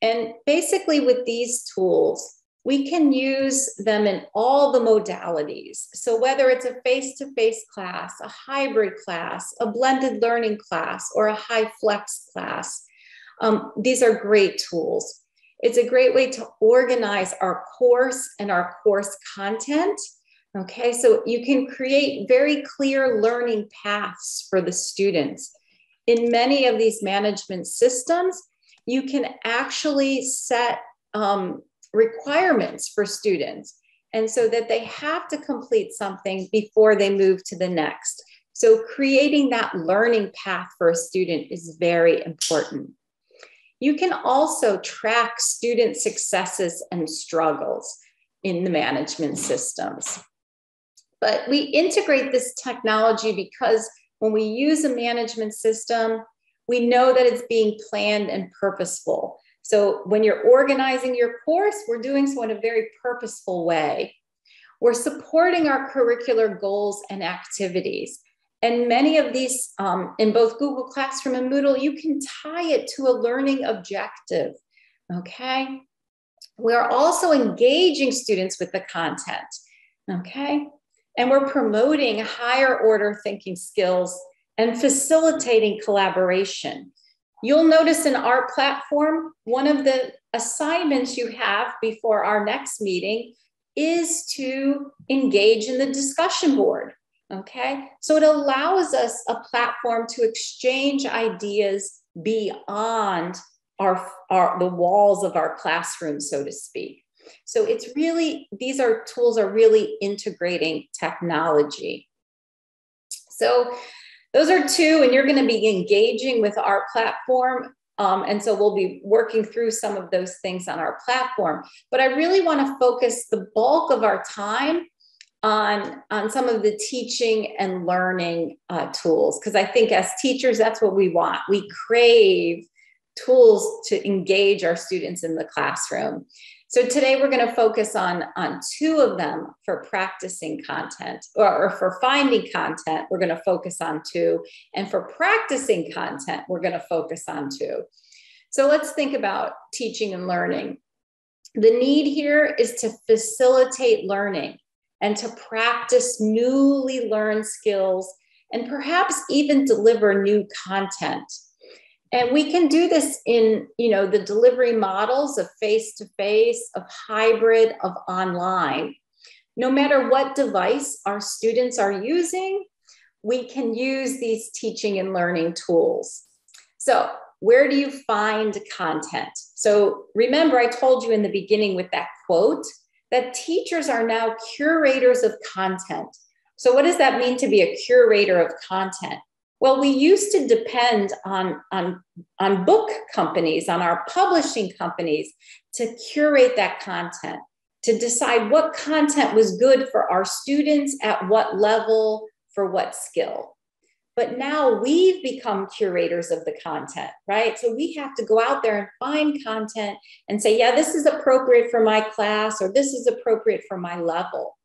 And basically with these tools, we can use them in all the modalities. So whether it's a face-to-face class, a hybrid class, a blended learning class, or a high flex class, these are great tools. It's a great way to organize our course and our course content. Okay, so you can create very clear learning paths for the students. In many of these management systems, you can actually set requirements for students, and so that they have to complete something before they move to the next. So creating that learning path for a student is very important. You can also track student successes and struggles in the management systems. But we integrate this technology because when we use a management system, we know that it's being planned and purposeful. So when you're organizing your course, we're doing so in a very purposeful way. We're supporting our curricular goals and activities. And many of these, in both Google Classroom and Moodle, you can tie it to a learning objective, okay? We're also engaging students with the content, okay? And we're promoting higher order thinking skills and facilitating collaboration. You'll notice in our platform, one of the assignments you have before our next meeting is to engage in the discussion board, okay? So it allows us a platform to exchange ideas beyond the walls of our classroom, so to speak. So it's really, tools are really integrating technology. So those are two, and you're going to be engaging with our platform. And so we'll be working through some of those things on our platform. But I really want to focus the bulk of our time on some of the teaching and learning tools, because I think as teachers, that's what we want. We crave tools to engage our students in the classroom. So today we're going to focus on two of them for practicing content, or for finding content, we're going to focus on two. And for practicing content, we're going to focus on two. So let's think about teaching and learning. The need here is to facilitate learning and to practice newly learned skills and perhaps even deliver new content. And we can do this in, the delivery models of face-to-face, of hybrid, of online. no matter what device our students are using, we can use these teaching and learning tools. So where do you find content? So remember, I told you in the beginning with that quote that teachers are now curators of content. So what does that mean to be a curator of content? Well, we used to depend on book companies, on our publishing companies to curate that content, to decide what content was good for our students at what level, for what skill. But now we've become curators of the content, right? So we have to go out there and find content and say, yeah, this is appropriate for my class, or this is appropriate for my level.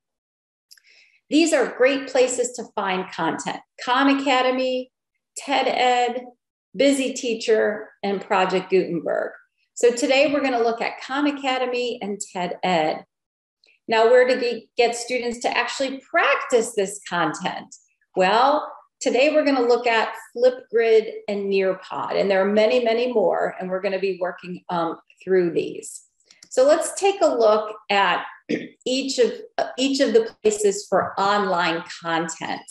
These are great places to find content. Khan Academy, TED Ed, Busy Teacher, and Project Gutenberg. So today we're going to look at Khan Academy and TED Ed. Now, where to get students to actually practice this content? Well, today we're going to look at Flipgrid and Nearpod, and there are many, many more, and we're going to be working through these. So let's take a look at each of the places for online content.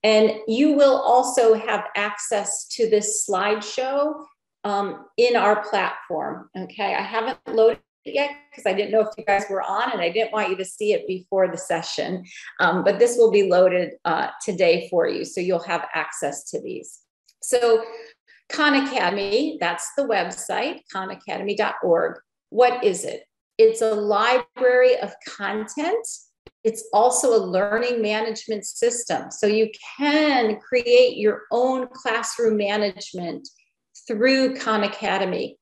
And you will also have access to this slideshow in our platform, okay? I haven't loaded it yet because I didn't know if you guys were on, and I didn't want you to see it before the session, but this will be loaded today for you, so you'll have access to these. So Khan Academy, that's the website, khanacademy.org. What is it? It's a library of content. It's also a learning management system. So you can create your own classroom management through Khan Academy.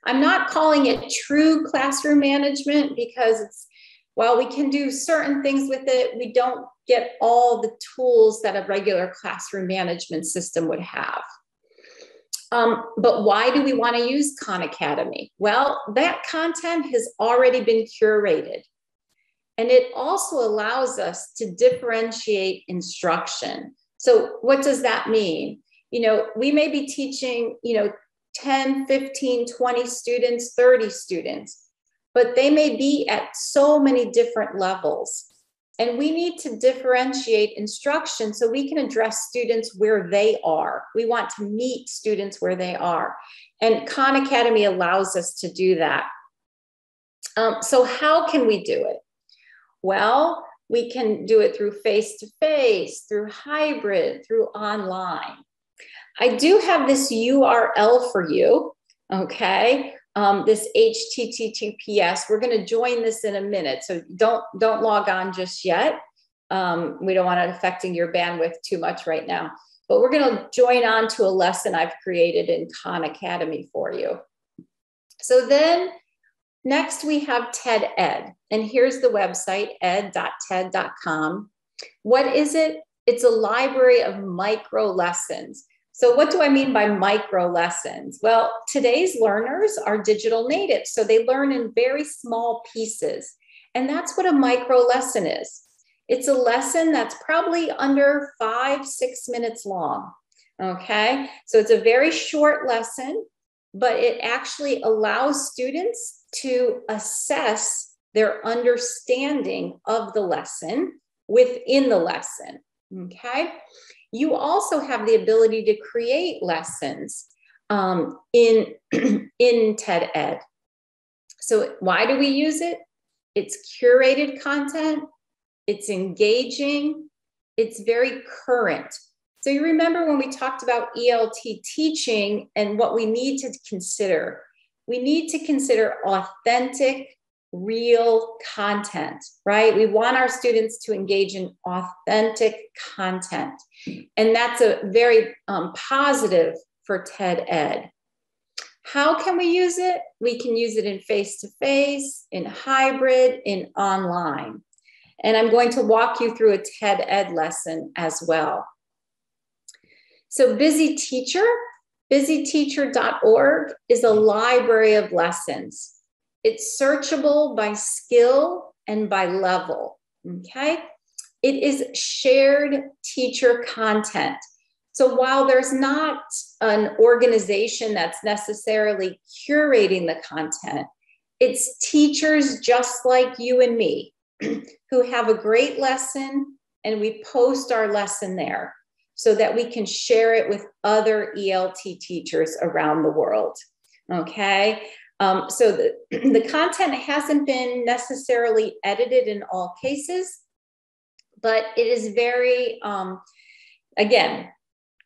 I'm not calling it true classroom management because while we can do certain things with it, we don't get all the tools that a regular classroom management system would have. But why do we want to use Khan Academy? Well, that content has already been curated. And it also allows us to differentiate instruction. So what does that mean? We may be teaching, 10, 15, 20 students, 30 students, but they may be at so many different levels. And we need to differentiate instruction so we can address students where they are. We want to meet students where they are. And Khan Academy allows us to do that. So how can we do it? Well, we can do it through face-to-face, through hybrid, through online. I do have this URL for you, okay? This HTTPS. We're going to join this in a minute, so don't log on just yet. We don't want it affecting your bandwidth too much right now, but we're going to join on to a lesson I've created in Khan Academy for you. So then next we have TED Ed, and here's the website, ed.ted.com. What is it? It's a library of micro lessons. So what do I mean by micro lessons? Well, today's learners are digital natives, so they learn in very small pieces. And that's what a micro lesson is. It's a lesson that's probably under 5-6 minutes long, okay? So it's a very short lesson, but it actually allows students to assess their understanding of the lesson within the lesson, okay? You also have the ability to create lessons in TED Ed. So why do we use it? It's curated content, it's engaging, it's very current. So you remember when we talked about ELT teaching and what we need to consider? We need to consider authentic, real content, right? We want our students to engage in authentic content. And that's a very positive for TED Ed. How can we use it? We can use it in face-to-face, in hybrid, in online. And I'm going to walk you through a TED Ed lesson as well. So Busy Teacher, busyteacher.org is a library of lessons. It's searchable by skill and by level, okay? It is shared teacher content. So while there's not an organization that's necessarily curating the content, it's teachers just like you and me who have a great lesson, and we post our lesson there so that we can share it with other ELT teachers around the world. Okay. So the content hasn't been necessarily edited in all cases, but it is very, again,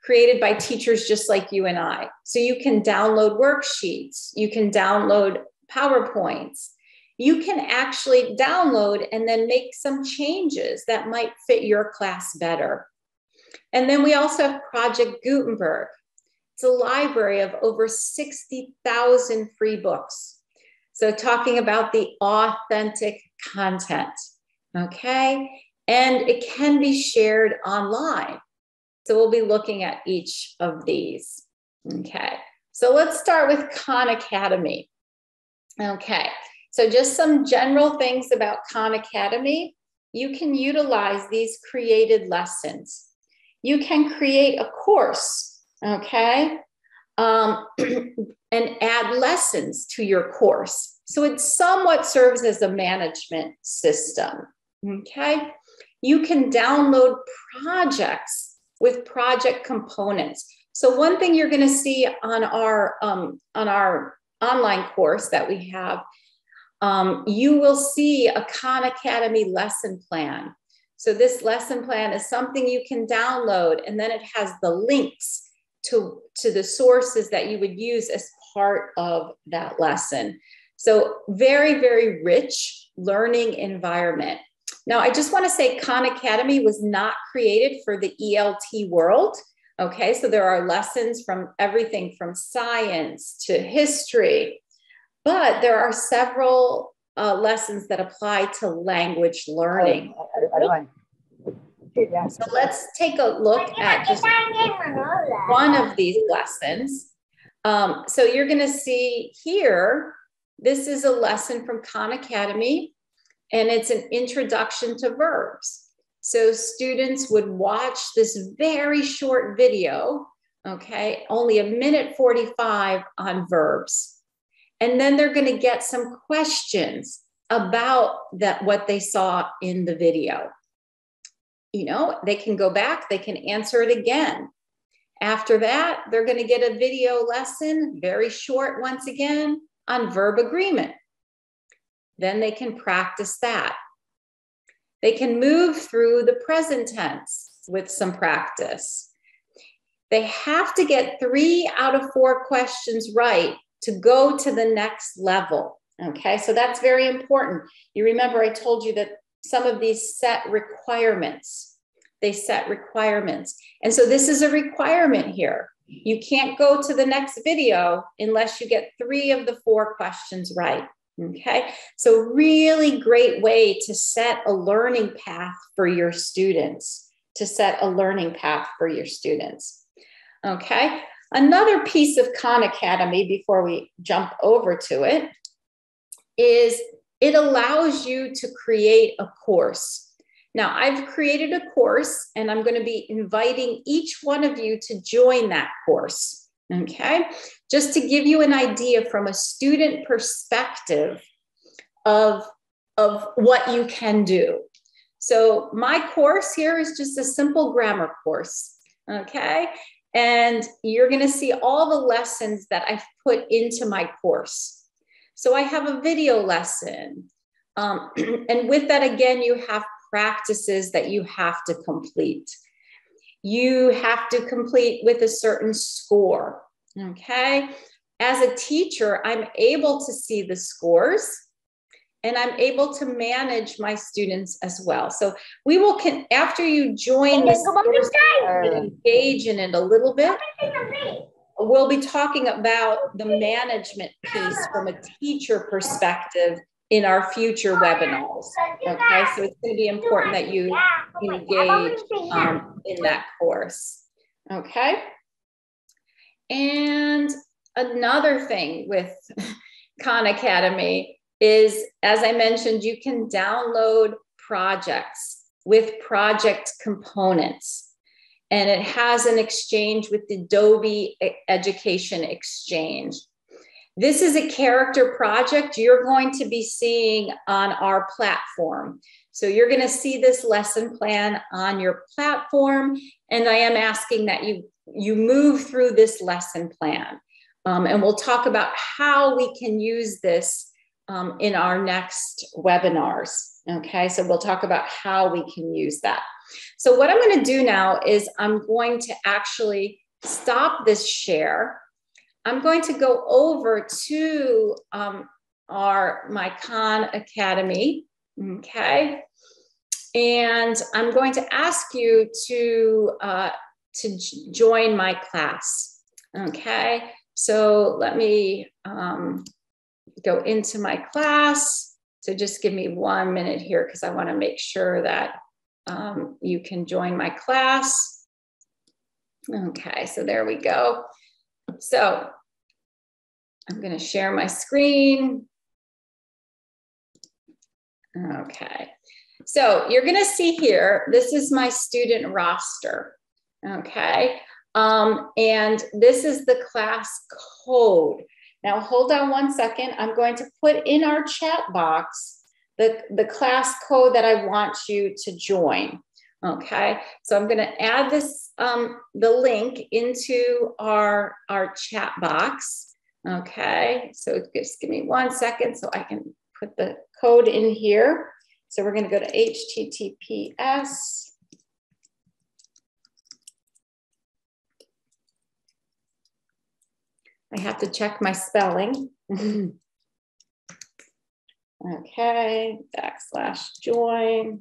created by teachers just like you and I. So you can download worksheets, you can download PowerPoints, you can actually download and then make some changes that might fit your class better. And then we also have Project Gutenberg. It's a library of over 60,000 free books. So talking about the authentic content, okay? And it can be shared online. So we'll be looking at each of these, okay? So let's start with Khan Academy. Okay, so just some general things about Khan Academy. You can utilize these created lessons. You can create a course, okay? And add lessons to your course. So it somewhat serves as a management system, okay? You can download projects with project components. So one thing you're gonna see on our online course that we have, you will see a Khan Academy lesson plan. So this lesson plan is something you can download, and then it has the links to the sources that you would use as part of that lesson. So very, very rich learning environment. Now, I just want to say Khan Academy was not created for the ELT world. Okay, so there are lessons from everything from science to history, but there are several lessons that apply to language learning. So let's take a look at just one of these lessons. So you're going to see here, this is a lesson from Khan Academy, and it's an introduction to verbs. So students would watch this very short video, okay, only 1:45 on verbs. And then they're going to get some questions about what they saw in the video. You know, they can go back, they can answer it again. After that, they're going to get a video lesson, very short once again, on verb agreement. Then they can practice that. They can move through the present tense with some practice. They have to get 3 out of 4 questions right to go to the next level. Okay, so that's very important. You remember I told you that some of these set requirements. They set requirements. And so this is a requirement here. You can't go to the next video unless you get 3 of the 4 questions right. Okay, so really great way to set a learning path for your students, Okay, another piece of Khan Academy before we jump over to it is it allows you to create a course. Now, I've created a course, and I'm going to be inviting each one of you to join that course. Okay, just to give you an idea from a student perspective of what you can do. So my course here is just a simple grammar course, okay? And you're gonna see all the lessons that I've put into my course. So I have a video lesson. And with that, again, you have practices that you have to complete. You have to complete with a certain score, okay? As a teacher, I'm able to see the scores, and I'm able to manage my students as well. So we will, after you join this course and engage in it a little bit, we'll be talking about the management piece from a teacher perspective in our future webinars, okay? So it's gonna be important that you engage in that course, okay? And another thing with Khan Academy is, as I mentioned, you can download projects with project components, and it has an exchange with the Adobe Education Exchange. This is a character project you're going to be seeing on our platform. So you're going to see this lesson plan on your platform, and I am asking that you move through this lesson plan. And we'll talk about how we can use this in our next webinars. Okay, so we'll talk about how we can use that. So what I'm going to do now is I'm going to actually stop this share. I'm going to go over to my Khan Academy, okay? And I'm going to ask you to join my class, okay? So let me go into my class. So just give me 1 minute here because I want to make sure that you can join my class. Okay, so there we go. So I'm going to share my screen. Okay, so you're going to see here, this is my student roster. Okay, and this is the class code. Now hold on 1 second. I'm going to put in our chat box the class code that I want you to join. Okay, so I'm going to add this the link into our chat box. Okay, so just give me 1 second so I can put the code in here. So we're going to go to HTTPS. I have to check my spelling. Okay, /join.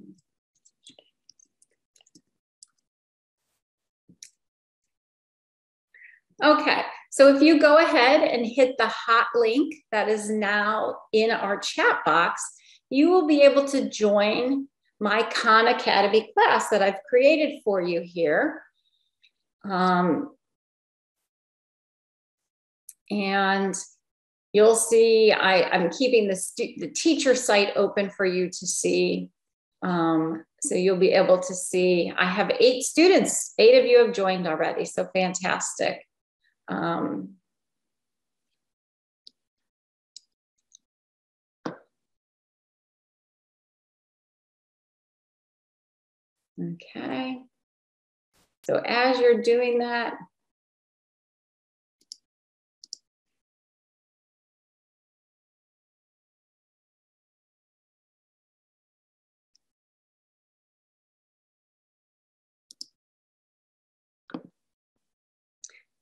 Okay, so if you go ahead and hit the hot link that is now in our chat box, you will be able to join my Khan Academy class that I've created for you here. And you'll see I'm keeping the teacher site open for you to see. So you'll be able to see, I have 8 students, 8 of you have joined already, so fantastic. Okay, so as you're doing that,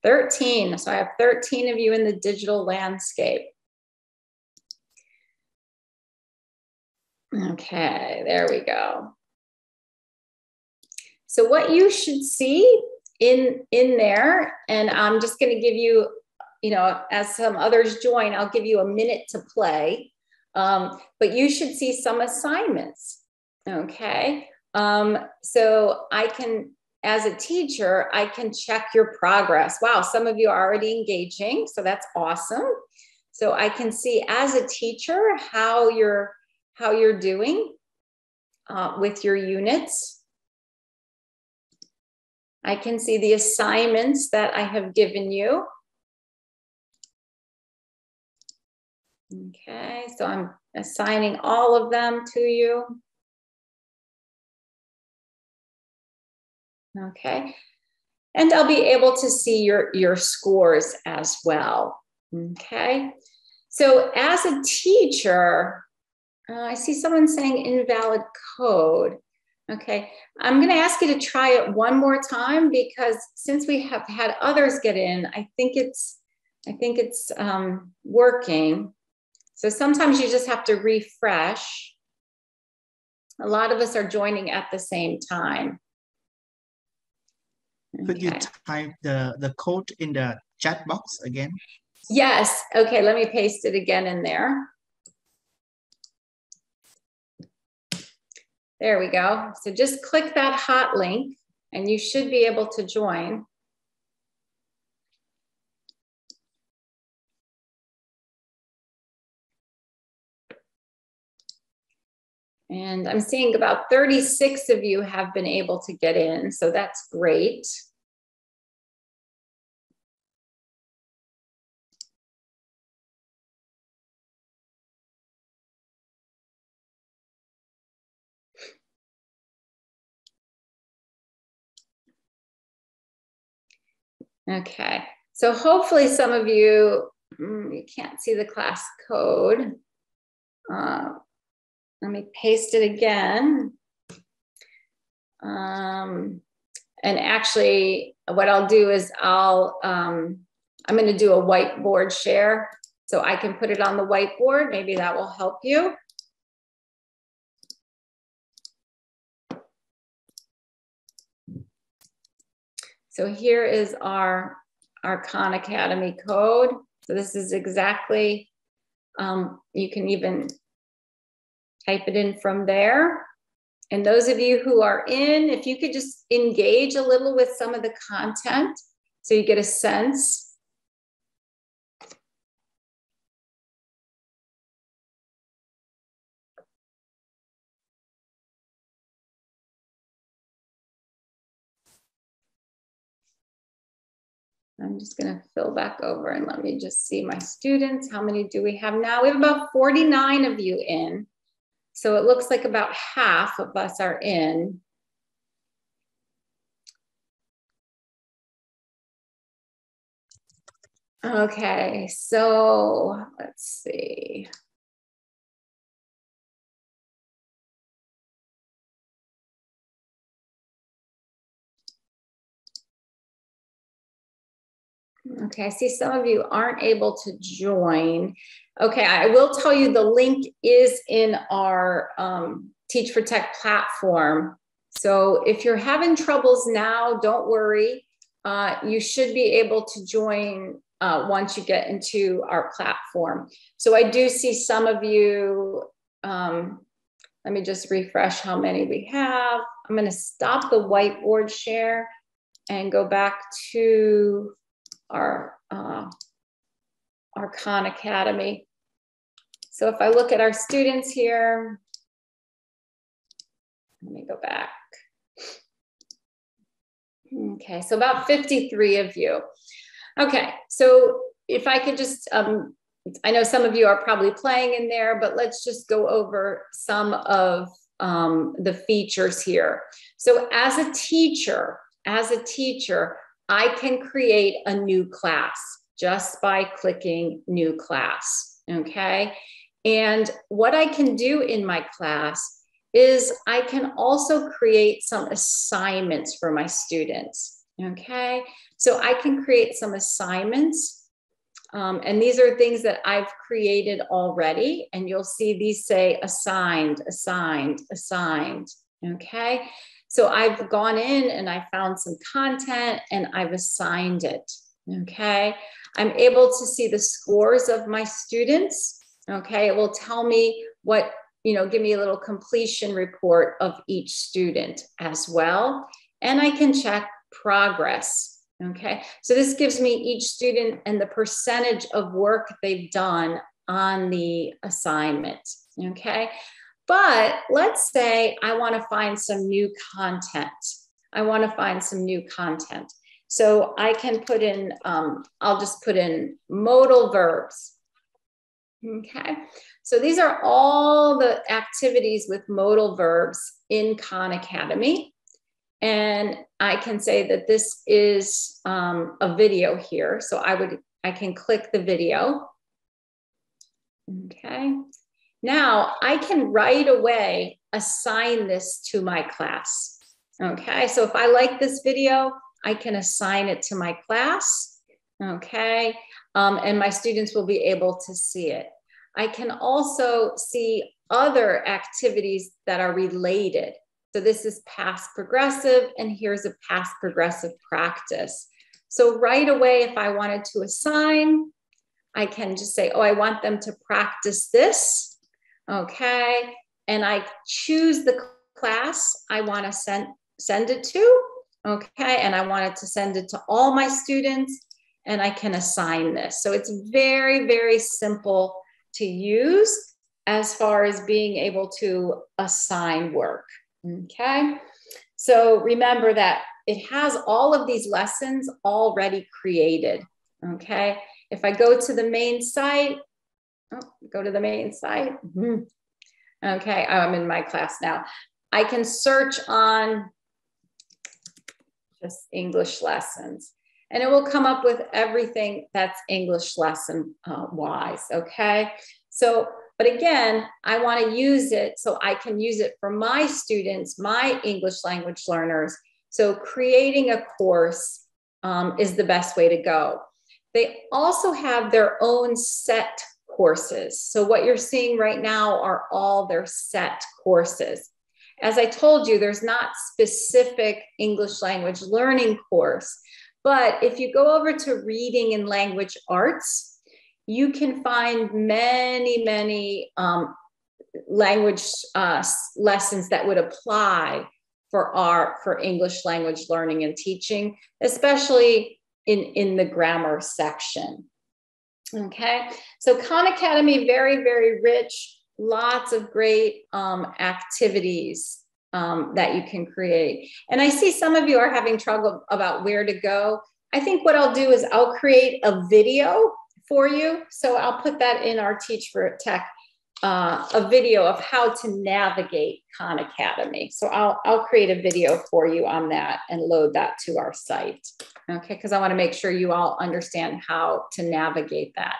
$13. So I have 13 of you in the digital landscape. Okay, there we go. So what you should see in there, and I'm just going to give you, as some others join, I'll give you a minute to play. But you should see some assignments. Okay, so I can, as a teacher, I can check your progress. Wow, some of you are already engaging, so that's awesome. So I can see as a teacher how you're doing with your units. I can see the assignments that I have given you. Okay, so I'm assigning all of them to you. Okay, and I'll be able to see your scores as well. Okay, so as a teacher, I see someone saying invalid code. Okay, I'm going to ask you to try it one more time because since we have had others get in, I think it's working. So sometimes you just have to refresh. A lot of us are joining at the same time. Could you type the code in the chat box again? Yes. Okay, let me paste it again in there. There we go. So just click that hot link and you should be able to join. And I'm seeing about 36 of you have been able to get in, so that's great. Okay, so hopefully some of you, you can't see the class code. Let me paste it again. And actually what I'll do is I'm going to do a whiteboard share so I can put it on the whiteboard. Maybe that will help you. So here is our Khan Academy code. So this is exactly, you can even type it in from there. And those of you who are in, if you could just engage a little with some of the content so you get a sense. I'm just going to fill back over and let me just see my students. How many do we have now? We have about 49 of you in. So it looks like about half of us are in. Okay, so let's see. Okay, I see some of you aren't able to join. Okay, I will tell you the link is in our Teach for Tech platform. So if you're having troubles now, don't worry. You should be able to join once you get into our platform. So I do see some of you, let me just refresh how many we have. I'm going to stop the whiteboard share and go back to our Khan Academy. So if I look at our students here, let me go back. Okay, so about 53 of you. Okay, so if I could just, I know some of you are probably playing in there, but let's just go over some of the features here. So as a teacher, I can create a new class just by clicking new class, okay? And what I can do in my class is I can also create some assignments for my students, okay? So I can create some assignments, and these are things that I've created already, and you'll see these say assigned, assigned, assigned, okay? So I've gone in and I found some content and I've assigned it, okay? I'm able to see the scores of my students, okay? It will tell me what, give me a little completion report of each student as well. And I can check progress, okay? So this gives me each student and the percentage of work they've done on the assignment, okay? But let's say I want to find some new content. So I can put in, I'll just put in modal verbs. Okay, so these are all the activities with modal verbs in Khan Academy. And I can say that this is a video here. So I can click the video. Okay. Now I can right away assign this to my class. Okay, so if I like this video, I can assign it to my class. Okay, and my students will be able to see it. I can also see other activities that are related. So this is past progressive, and here's a past progressive practice. So right away, if I wanted to assign, I can just say, oh, I want them to practice this. Okay, and I choose the class I want to send it to, okay, and I want it to send it to all my students, and I can assign this. So it's very, very simple to use as far as being able to assign work, okay? So remember that it has all of these lessons already created, okay? If I go to the main site, Okay, I'm in my class now. I can search on just English lessons. and it will come up with everything that's English lesson wise, okay? So, but again, I want to use it so I can use it for my students, my English language learners. So creating a course is the best way to go. They also have their own set courses. So what you're seeing right now are all their set courses. As I told you, there's not specific English language learning course, but if you go over to reading and language arts, you can find many language lessons that would apply for English language learning and teaching, especially in the grammar section. Okay, so Khan Academy, very rich, lots of great activities that you can create. And I see some of you are having trouble about where to go. I think what I'll do is I'll create a video for you. So I'll put that in our Teach for Tech, a video of how to navigate Khan Academy. So I'll create a video for you on that and load that to our site. Okay, because I want to make sure you all understand how to navigate that.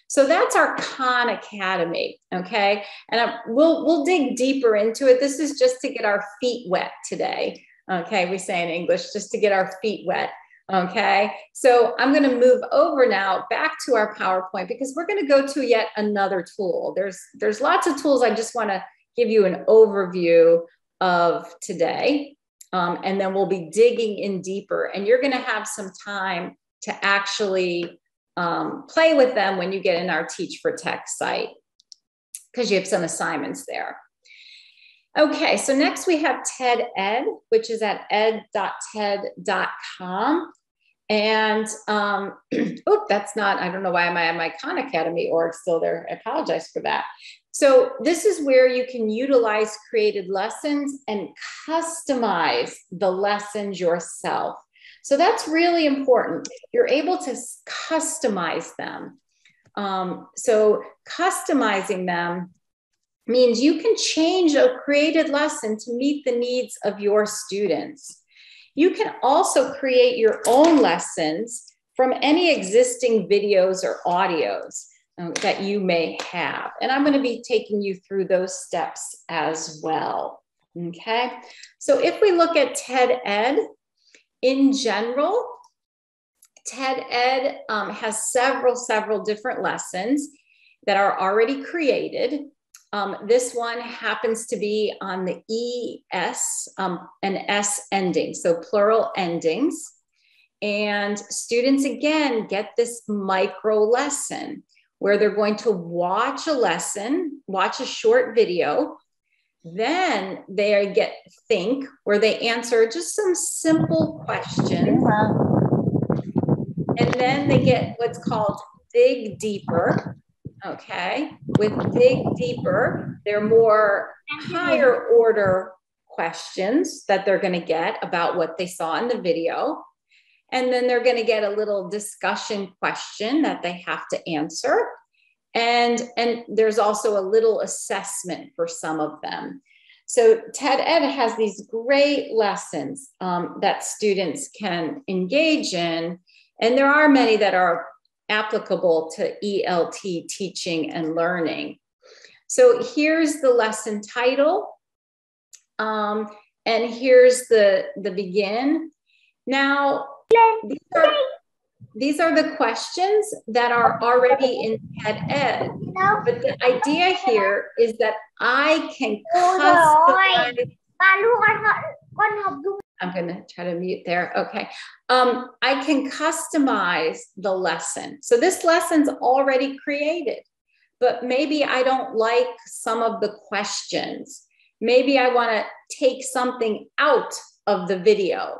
So that's our Khan Academy, okay? And we'll dig deeper into it. This is just to get our feet wet today, okay? We say in English, just to get our feet wet, okay? So I'm gonna move over now back to our PowerPoint because we're gonna go to yet another tool. There's lots of tools I just wanna give you an overview of today. And then we'll be digging in deeper, and you're gonna have some time to actually play with them when you get in our Teach for Tech site, because you have some assignments there. Okay, so next we have TED Ed, which is at ed.ted.com. And, that's not, I don't know why am I at my Khan Academy org still there. I apologize for that. So this is where you can utilize created lessons and customize the lessons yourself. So that's really important. You're able to customize them. So customizing them means you can change a created lesson to meet the needs of your students. You can also create your own lessons from any existing videos or audios that you may have. And I'm going to be taking you through those steps as well. Okay. So if we look at TED Ed, in general, TED Ed has several different lessons that are already created. This one happens to be on the ES and S ending, so plural endings. And students, again, get this micro lesson where they're going to watch a lesson, watch a short video. Then they think where they answer just some simple questions. And then they get what's called dig deeper. Okay, with dig deeper, they're more higher order questions that they're going to get about what they saw in the video. And then they're going to get a little discussion question that they have to answer. And there's also a little assessment for some of them. So TED Ed has these great lessons that students can engage in. And there are many that are applicable to ELT teaching and learning. So here's the lesson title. And here's the begin. Now, these are the questions that are already in TED Ed. But the idea here is that I can customize. I'm going to try to mute there. Okay. I can customize the lesson. So this lesson's already created, but maybe I don't like some of the questions. Maybe I want to take something out of the video.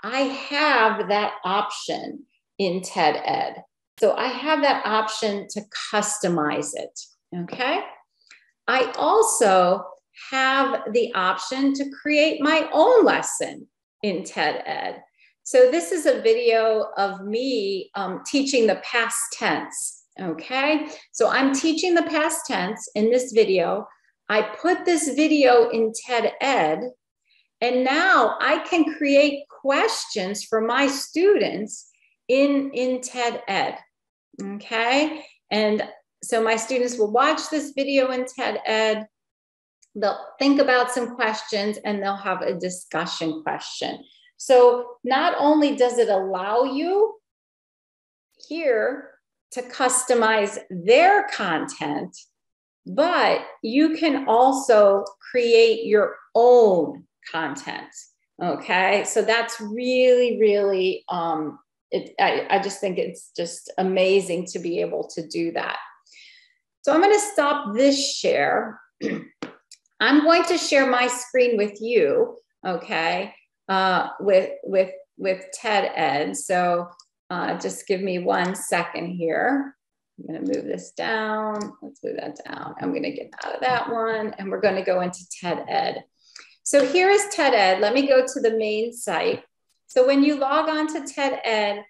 I have that option in TED Ed. So I have that option to customize it. Okay. I also have the option to create my own lesson in TED Ed. So this is a video of me teaching the past tense, okay? So I'm teaching the past tense in this video. I put this video in TED Ed, And now I can create questions for my students in TED Ed, okay? And so my students will watch this video in TED Ed, they'll think about some questions, and they'll have a discussion question. So not only does it allow you here to customize their content, but you can also create your own content. Okay, so that's really, really, I just think it's just amazing to be able to do that. So I'm going to stop this share. I'm going to share my screen with you, okay, with TED Ed. So just give me 1 second here. I'm going to move this down. Let's move that down. I'm going to get out of that one, and we're going to go into TED Ed. So here is TED Ed. Let me go to the main site. So when you log on to TED Ed,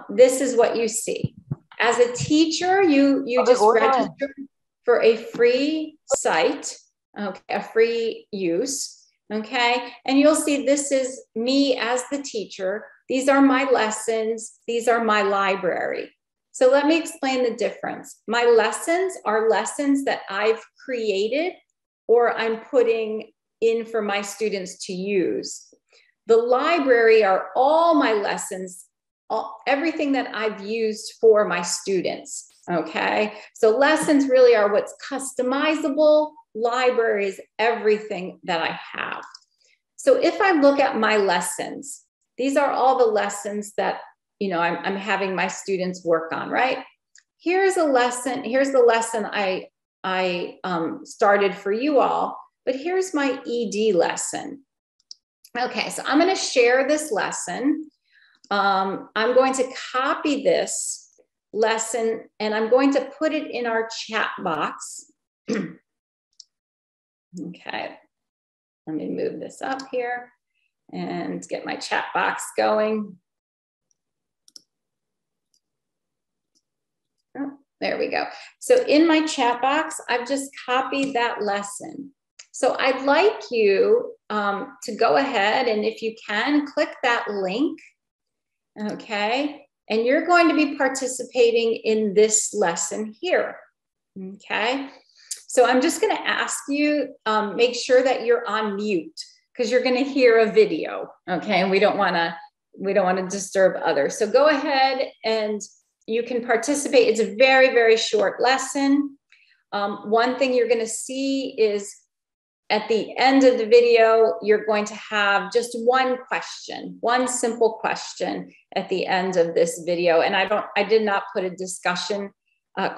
this is what you see. As a teacher, you just register for a free site, okay, a free use, okay? And you'll see this is me as the teacher. These are my lessons. These are my library. So let me explain the difference. My lessons are lessons that I've created or I'm putting in for my students to use. The library are all my lessons, everything that I've used for my students, okay? So lessons really are what's customizable. Libraries, everything that I have. So if I look at my lessons, these are all the lessons that I'm having my students work on, right? Here's a lesson. Here's the lesson I started for you all, but here's my ED lesson. Okay, so I'm going to share this lesson. I'm going to copy this lesson and I'm going to put it in our chat box. Okay, let me move this up here and get my chat box going. Oh, there we go. So in my chat box, I've just copied that lesson. So I'd like you to go ahead and if you can, click that link, okay? And you're going to be participating in this lesson here, okay? So I'm just gonna ask you, make sure that you're on mute because you're gonna hear a video, okay? And we don't wanna disturb others. So go ahead and you can participate. It's a very, very short lesson. One thing you're gonna see is at the end of the video, you're going to have just one question, one simple question at the end of this video. And I did not put a discussion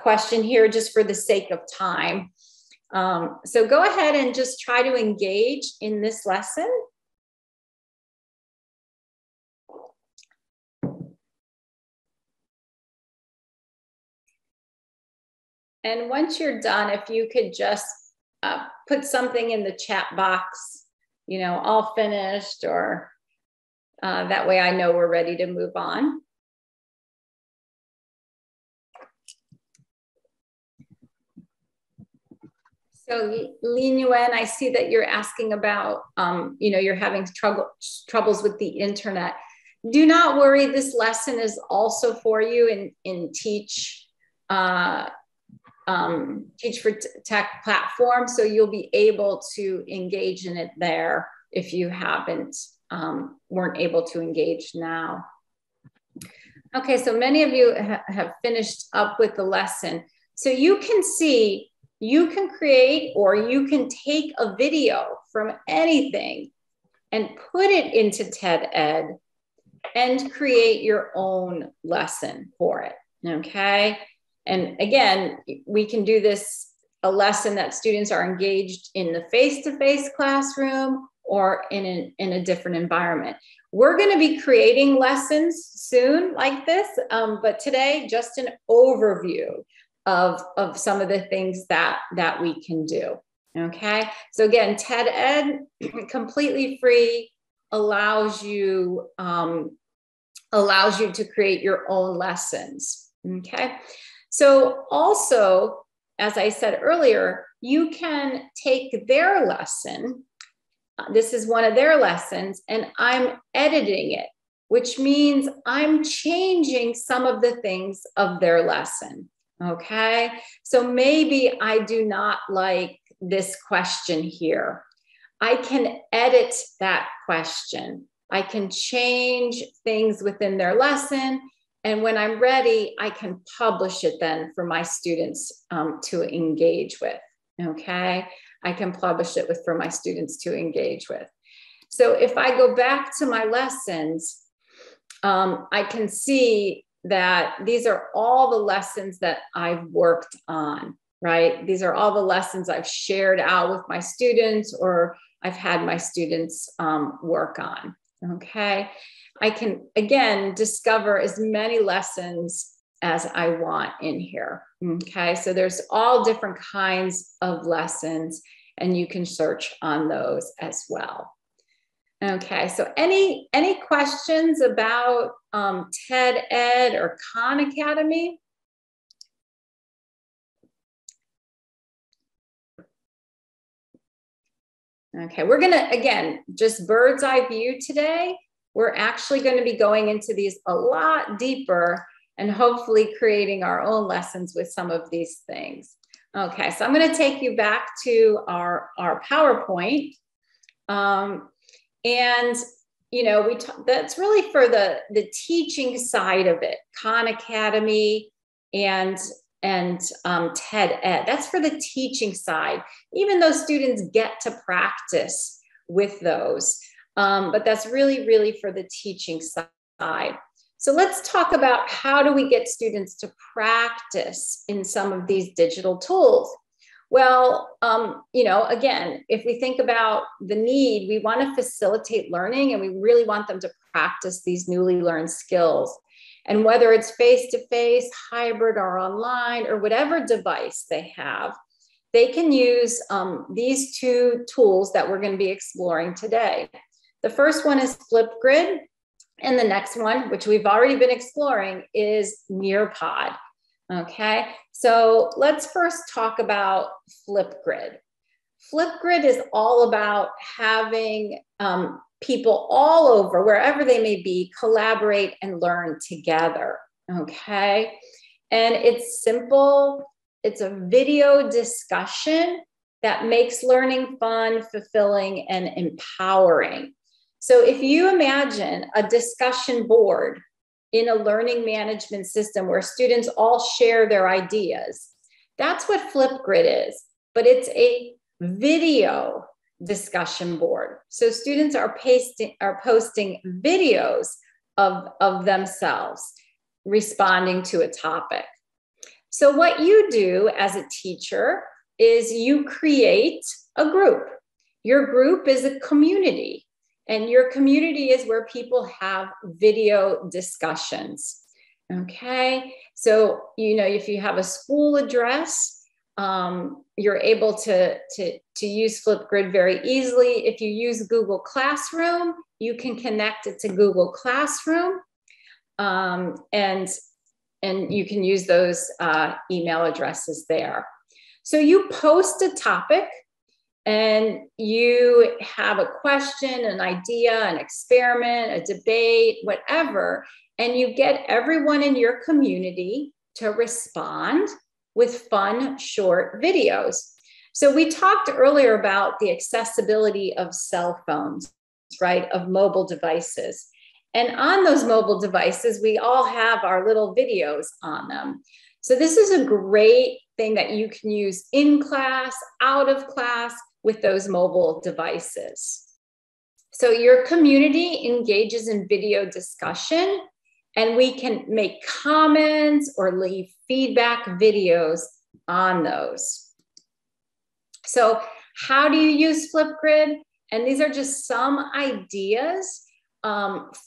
question here just for the sake of time. So go ahead and just try to engage in this lesson. And once you're done, if you could just put something in the chat box, all finished, or that way I know we're ready to move on. So Lin Yuan, I see that you're asking about, you're having troubles with the internet. Do not worry, this lesson is also for you in Teach for Tech platform. So you'll be able to engage in it there if you weren't able to engage now. Okay, so many of you have finished up with the lesson. So you can see, you can create or you can take a video from anything and put it into TED Ed and create your own lesson for it, okay? And again, we can do this, a lesson that students are engaged in the face-to-face classroom or in a different environment. We're gonna be creating lessons soon like this, but today, just an overview of some of the things that we can do, okay? So again, TED Ed, completely free, allows you to create your own lessons, okay? So also, as I said earlier, you can take their lesson this is one of their lessons, and I'm editing it, which means I'm changing some of the things of their lesson. Okay, so maybe I do not like this question here. I can edit that question. I can change things within their lesson. And when I'm ready, I can publish it then for my students to engage with. Okay, I can publish it for my students to engage with. So if I go back to my lessons, I can see that these are all the lessons that I've worked on, right? These are all the lessons I've shared out with my students, or I've had my students work on, okay? I can, again, discover as many lessons as I want in here, okay? So there's all different kinds of lessons, and you can search on those as well. Okay, so any questions about TED Ed or Khan Academy? Okay, we're gonna, again, just bird's eye view today. We're actually going to be going into these a lot deeper and hopefully creating our own lessons with some of these things. Okay, so I'm going to take you back to our PowerPoint. And, you know, that's really for the teaching side of it, Khan Academy and TED Ed. That's for the teaching side, even though students get to practice with those. But that's really, really for the teaching side. So let's talk about how do we get students to practice in some of these digital tools. Well, you know, again, if we think about the need, we want to facilitate learning, and we really want them to practice these newly learned skills. And whether it's face-to-face, hybrid, or online, or whatever device they have, they can use these two tools that we're going to be exploring today. The first one is Flipgrid, and the next one, which we've already been exploring, is Nearpod. Okay, so let's first talk about Flipgrid. Flipgrid is all about having people all over, wherever they may be, collaborate and learn together. Okay, and it's simple. It's a video discussion that makes learning fun, fulfilling, and empowering. So if you imagine a discussion board in a learning management system where students all share their ideas, that's what Flipgrid is, but it's a video discussion board. So students are posting videos of themselves responding to a topic. So what you do as a teacher is you create a group. Your group is a community, and your community is where people have video discussions. Okay, so you know, if you have a school address, you're able to use Flipgrid very easily. If you use Google Classroom, you can connect it to Google Classroom, and you can use those email addresses there. So you post a topic, and you have a question, an idea, an experiment, a debate, whatever, and you get everyone in your community to respond with fun, short videos. So we talked earlier about the accessibility of cell phones, right, of mobile devices. And on those mobile devices, we all have our little videos on them. So this is a great thing that you can use in class, out of class, with those mobile devices. So your community engages in video discussion, and we can make comments or leave feedback videos on those. So how do you use Flipgrid? And these are just some ideas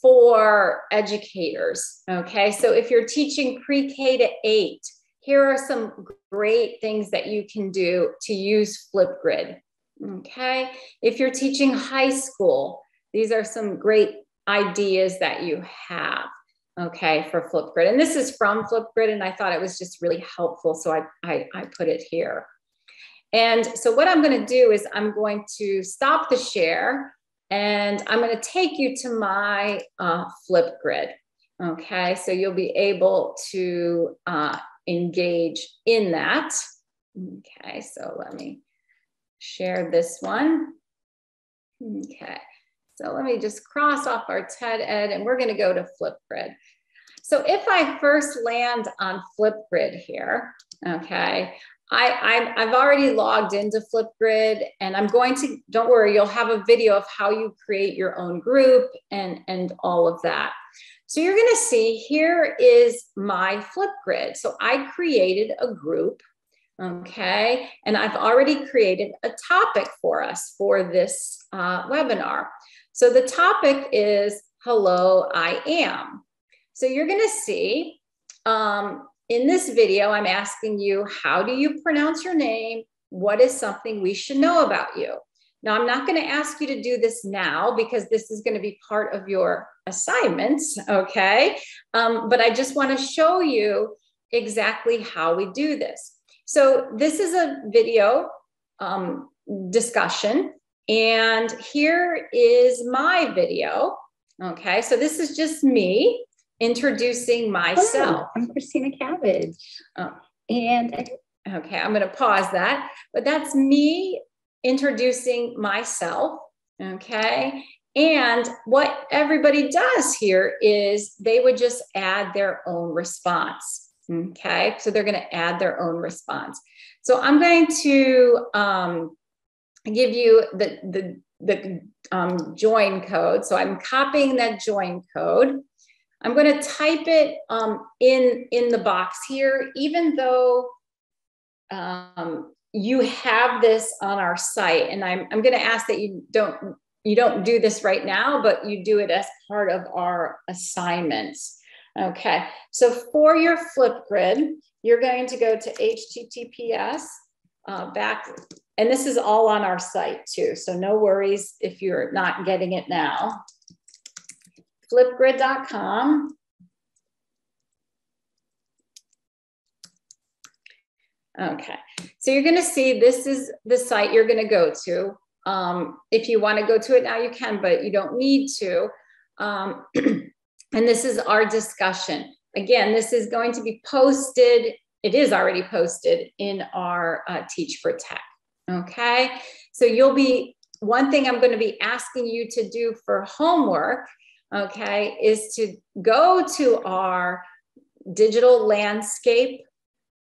for educators, okay? So if you're teaching pre-K to 8, here are some great things that you can do to use Flipgrid. Okay, if you're teaching high school, these are some great ideas that you have, okay, for Flipgrid. And this is from Flipgrid, and I thought it was just really helpful, so I put it here. And so what I'm going to do is I'm going to stop the share and I'm going to take you to my Flipgrid. Okay, so you'll be able to engage in that. Okay, so let me share this one. Okay, so let me just cross off our TED Ed and we're going to go to Flipgrid. So if I first land on Flipgrid here, okay, I've already logged into Flipgrid and I'm going to, don't worry, you'll have a video of how you create your own group and all of that. So you're going to see here is my Flipgrid. So I created a group, okay, and I've already created a topic for us for this webinar. So the topic is Hello, I Am. So you're going to see in this video, I'm asking you, how do you pronounce your name? What is something we should know about you? Now, I'm not going to ask you to do this now because this is going to be part of your assignments, okay? But I just want to show you exactly how we do this. So this is a video discussion, and here is my video, okay? So this is just me introducing myself. Hello, I'm Christina Cabbage. Okay, I'm going to pause that, but that's me introducing myself, okay? And what everybody does here is they would just add their own response, okay? So they're going to add their own response. So I'm going to give you the join code. So I'm copying that join code. I'm going to type it in the box here, even though you have this on our site. And I'm going to ask that you don't do this right now, but you do it as part of our assignments. Okay, so for your Flipgrid, you're going to go to HTTPS and this is all on our site too. So no worries if you're not getting it now. Flipgrid.com. Okay, so you're going to see this is the site you're going to go to. If you want to go to it now, you can, but you don't need to. And this is our discussion. Again, this is going to be posted. It is already posted in our Teach for Tech. Okay, so one thing I'm going to be asking you to do for homework, okay, is to go to our digital landscape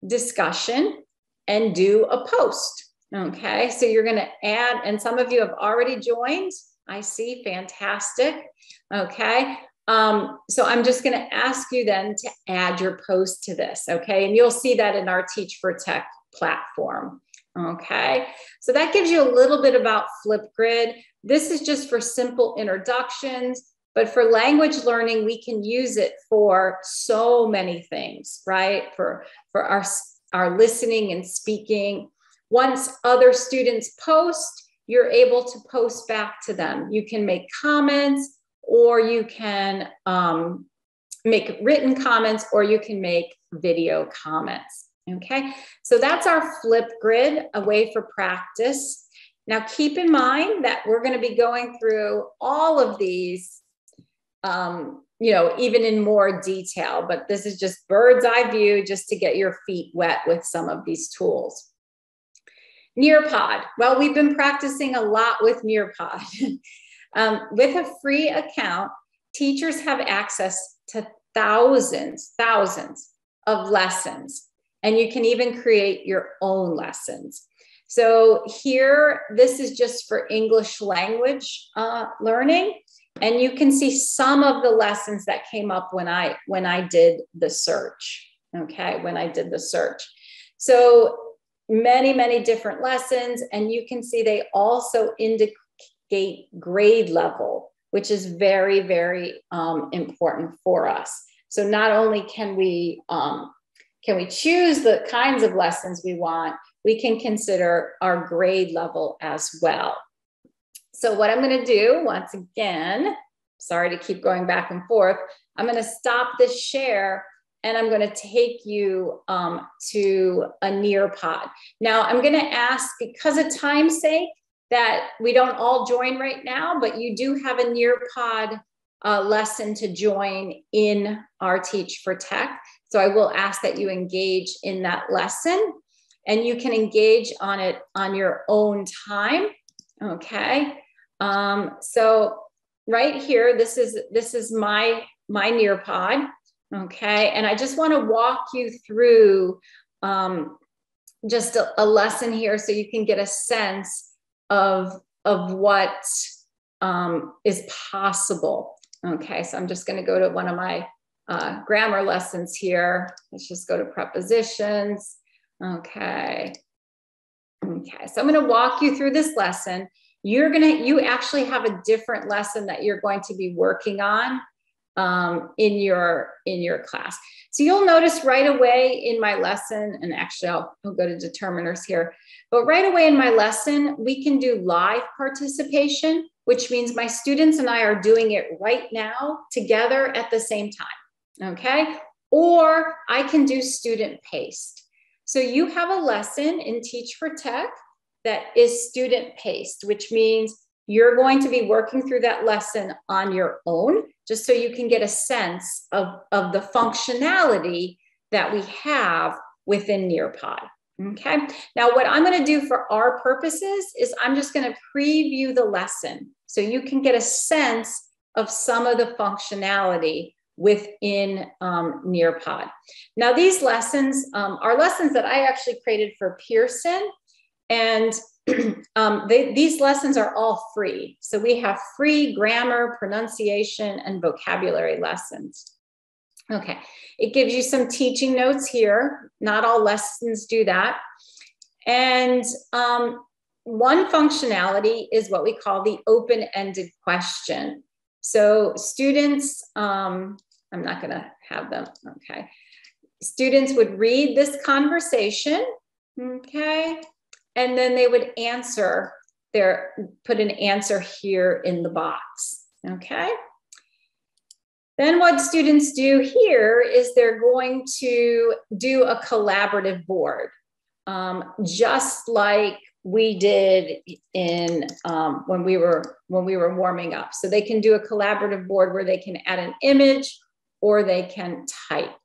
discussion and do a post. Okay, so you're going to add, and some of you have already joined. I see, fantastic. Okay, so I'm just going to ask you then to add your post to this. Okay, and you'll see that in our Teach for Tech platform. Okay, so that gives you a little bit about Flipgrid. This is just for simple introductions, but for language learning, we can use it for so many things, right? For our listening and speaking. Once other students post, you're able to post back to them. You can make comments, or you can make written comments, or you can make video comments. Okay, so that's our Flipgrid, a way for practice. Now keep in mind that we're going to be going through all of these, even in more detail, but this is just bird's eye view just to get your feet wet with some of these tools. Nearpod. Well, we've been practicing a lot with Nearpod. With a free account, teachers have access to thousands of lessons, and you can even create your own lessons. So here, this is just for English language learning, and you can see some of the lessons that came up when I did the search. Okay, when I did the search. So many different lessons, and you can see they also indicate grade level, which is very important for us. So not only can we choose the kinds of lessons we want, we can consider our grade level as well. So what I'm going to do, once again, sorry to keep going back and forth, I'm going to stop this share and I'm going to take you to a Nearpod. Now, I'm going to ask, because of time's sake, that we don't all join right now, but you do have a Nearpod lesson to join in our Teach for Tech. So I will ask that you engage in that lesson, and you can engage on it on your own time. Okay. So right here, this is my Nearpod. Okay. And I just want to walk you through just a lesson here so you can get a sense of what is possible. Okay. So I'm just going to go to one of my grammar lessons here. Let's just go to prepositions. Okay. Okay. So I'm going to walk you through this lesson. You actually have a different lesson that you're going to be working on in your class. So you'll notice right away in my lesson, and actually I'll go to determiners here, but right away in my lesson, we can do live participation, which means my students and I are doing it right now together at the same time, okay? Or I can do student paced. So you have a lesson in Teach for Tech that is student paced, which means you're going to be working through that lesson on your own, just so you can get a sense of the functionality that we have within Nearpod. Okay. Now, what I'm going to do for our purposes is I'm just going to preview the lesson so you can get a sense of some of the functionality within Nearpod. Now, these lessons are lessons that I actually created for Pearson, and these lessons are all free. So we have free grammar, pronunciation, and vocabulary lessons. Okay, it gives you some teaching notes here. Not all lessons do that. And one functionality is what we call the open-ended question. So students, I'm not going to have them, okay. Students would read this conversation, okay, and then they would answer put an answer here in the box, okay? Then what students do here is they're going to do a collaborative board, just like we did in when we were warming up. So they can do a collaborative board where they can add an image or they can type.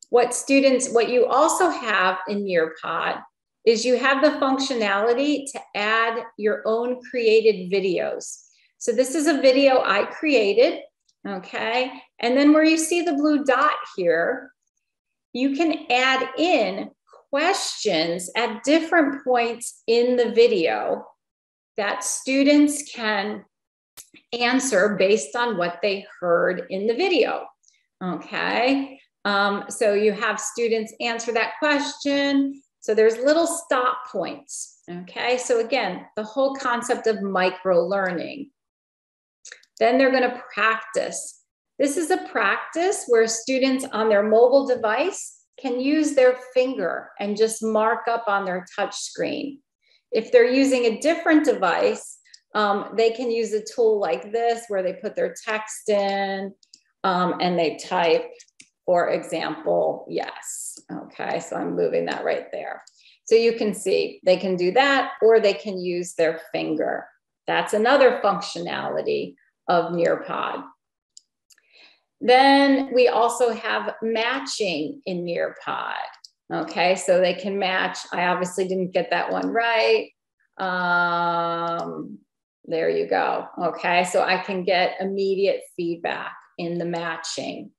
What you also have in Nearpod is you have the functionality to add your own created videos. So this is a video I created, okay? And then where you see the blue dot here, you can add in questions at different points in the video that students can answer based on what they heard in the video, okay? So you have students answer that question. So there's little stop points, okay? So again, the whole concept of micro-learning. Then they're gonna practice. This is a practice where students on their mobile device can use their finger and just mark up on their touch screen. If they're using a different device, they can use a tool like this where they put their text in and they type, for example, yes. Okay, so I'm moving that right there. So you can see they can do that, or they can use their finger. That's another functionality of Nearpod. Then we also have matching in Nearpod. Okay, so they can match. I obviously didn't get that one right. There you go. Okay, so I can get immediate feedback in the matching.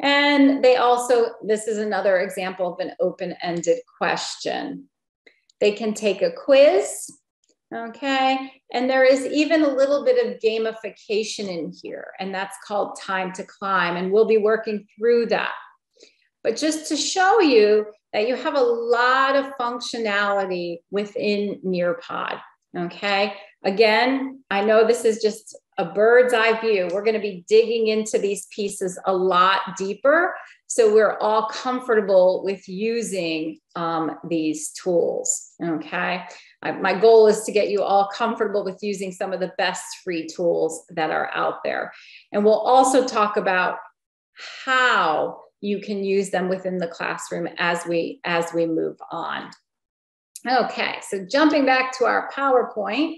And they also, this is another example of an open-ended question. They can take a quiz, okay? And there is even a little bit of gamification in here, and that's called Time to Climb, and we'll be working through that. But just to show you that you have a lot of functionality within Nearpod, okay? Again, I know this is just a bird's eye view. We're going to be digging into these pieces a lot deeper, so we're all comfortable with using these tools, okay? My goal is to get you all comfortable with using some of the best free tools that are out there. And we'll also talk about how you can use them within the classroom as we move on. Okay, so jumping back to our PowerPoint,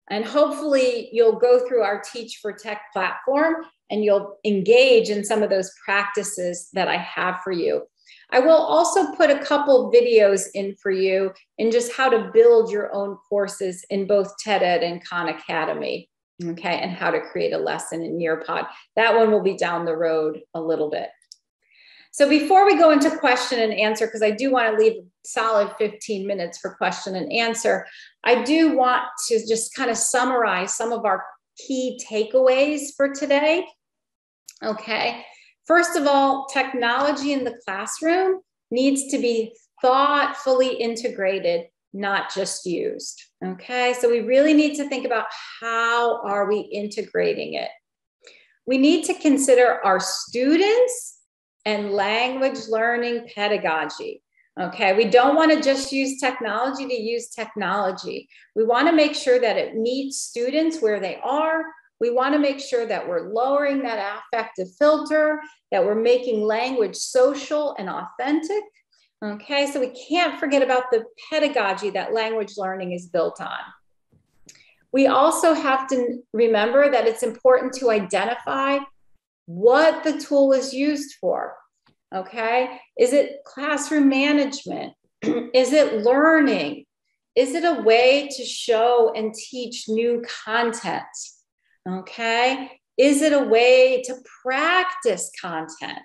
and hopefully you'll go through our Teach for Tech platform and you'll engage in some of those practices that I have for you. I will also put a couple videos in for you in just how to build your own courses in both TED-Ed and Khan Academy, okay, and how to create a lesson in Nearpod. That one will be down the road a little bit. So before we go into question and answer, because I do want to leave a solid 15 minutes for question and answer, I do want to just kind of summarize some of our key takeaways for today. Okay, first of all, technology in the classroom needs to be thoughtfully integrated, not just used. Okay, so we really need to think about how are we integrating it. We need to consider our students and language learning pedagogy. Okay, we don't want to just use technology to use technology. We want to make sure that it meets students where they are. We want to make sure that we're lowering that affective filter, that we're making language social and authentic. Okay, so we can't forget about the pedagogy that language learning is built on. We also have to remember that it's important to identify what the tool is used for. Okay, is it classroom management? Is it learning? Is it a way to show and teach new content? Okay, is it a way to practice content?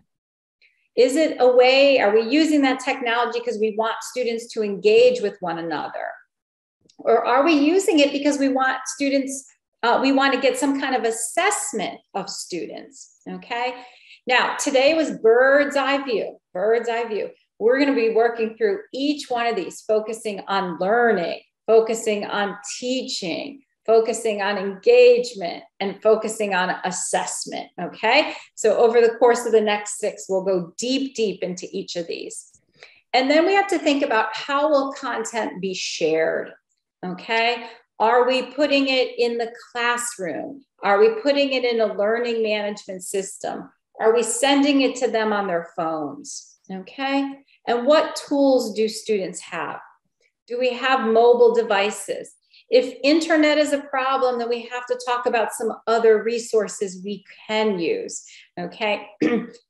Is it a way, are we using that technology because we want students to engage with one another? Or are we using it because we want students, we want to get some kind of assessment of students? Okay, now today was bird's eye view, bird's eye view. We're going to be working through each one of these, focusing on learning, focusing on teaching, focusing on engagement, and focusing on assessment, okay? So over the course of the next 6, we'll go deep, deep into each of these. And then we have to think about how will content be shared, okay? Are we putting it in the classroom? Are we putting it in a learning management system? Are we sending it to them on their phones, okay? And what tools do students have? Do we have mobile devices? If internet is a problem, then we have to talk about some other resources we can use, okay?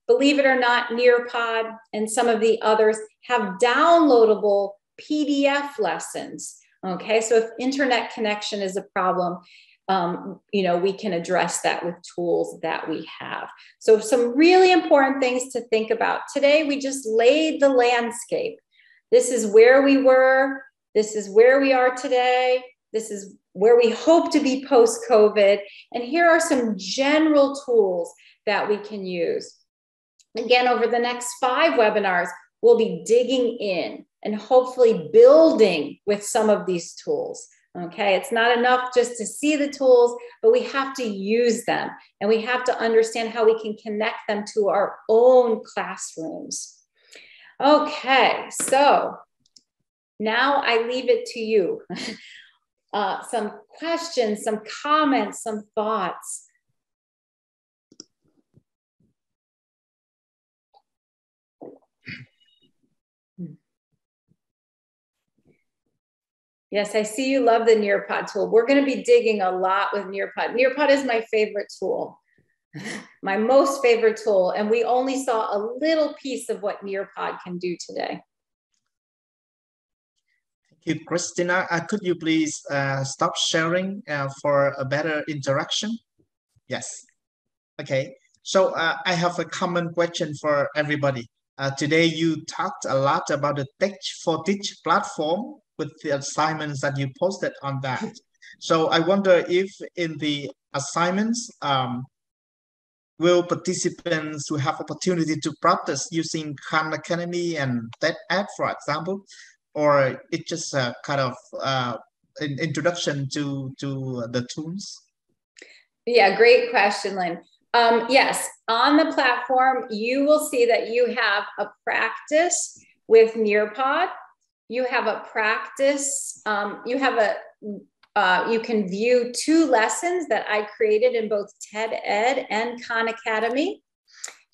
Believe it or not, Nearpod and some of the others have downloadable PDF lessons, okay? So if internet connection is a problem, you know, we can address that with tools that we have. So some really important things to think about. Today, we just laid the landscape. This is where we were. This is where we are today. This is where we hope to be post-COVID. And here are some general tools that we can use. Again, over the next 5 webinars, we'll be digging in and hopefully building with some of these tools. Okay, it's not enough just to see the tools, but we have to use them and we have to understand how we can connect them to our own classrooms. Okay, so now I leave it to you. Some questions, some comments, some thoughts. Yes, I see you love the Nearpod tool. We're going to be digging a lot with Nearpod. Nearpod is my favorite tool, my most favorite tool. And we only saw a little piece of what Nearpod can do today. Thank you, Christina. Could you please stop sharing for a better interaction? Yes. Okay. So I have a common question for everybody. Today, you talked a lot about the Teach for Teach platform with the assignments that you posted on that. So I wonder if in the assignments, will participants who have opportunity to practice using Khan Academy and TED-Ed, for example, or it's just a kind of an introduction to the tools? Yeah, great question, Lynn. Yes, on the platform, you will see that you have a practice with Nearpod. You have a practice, you can view 2 lessons that I created in both TED-Ed and Khan Academy.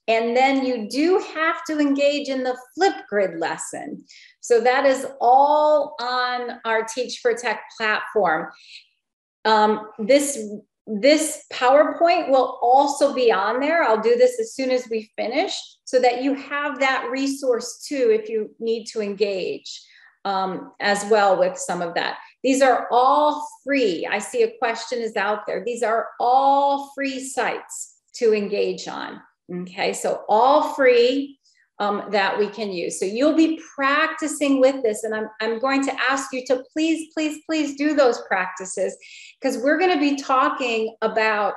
And then you do have to engage in the Flipgrid lesson. So that is all on our Teach for Tech platform. This PowerPoint will also be on there. I'll do this as soon as we finish so that you have that resource too if you need to engage as well with some of that. These are all free. I see a question is out there. These are all free sites to engage on. Okay, so all free that we can use. So you'll be practicing with this, and I'm going to ask you to please, please, please do those practices, because we're going to be talking about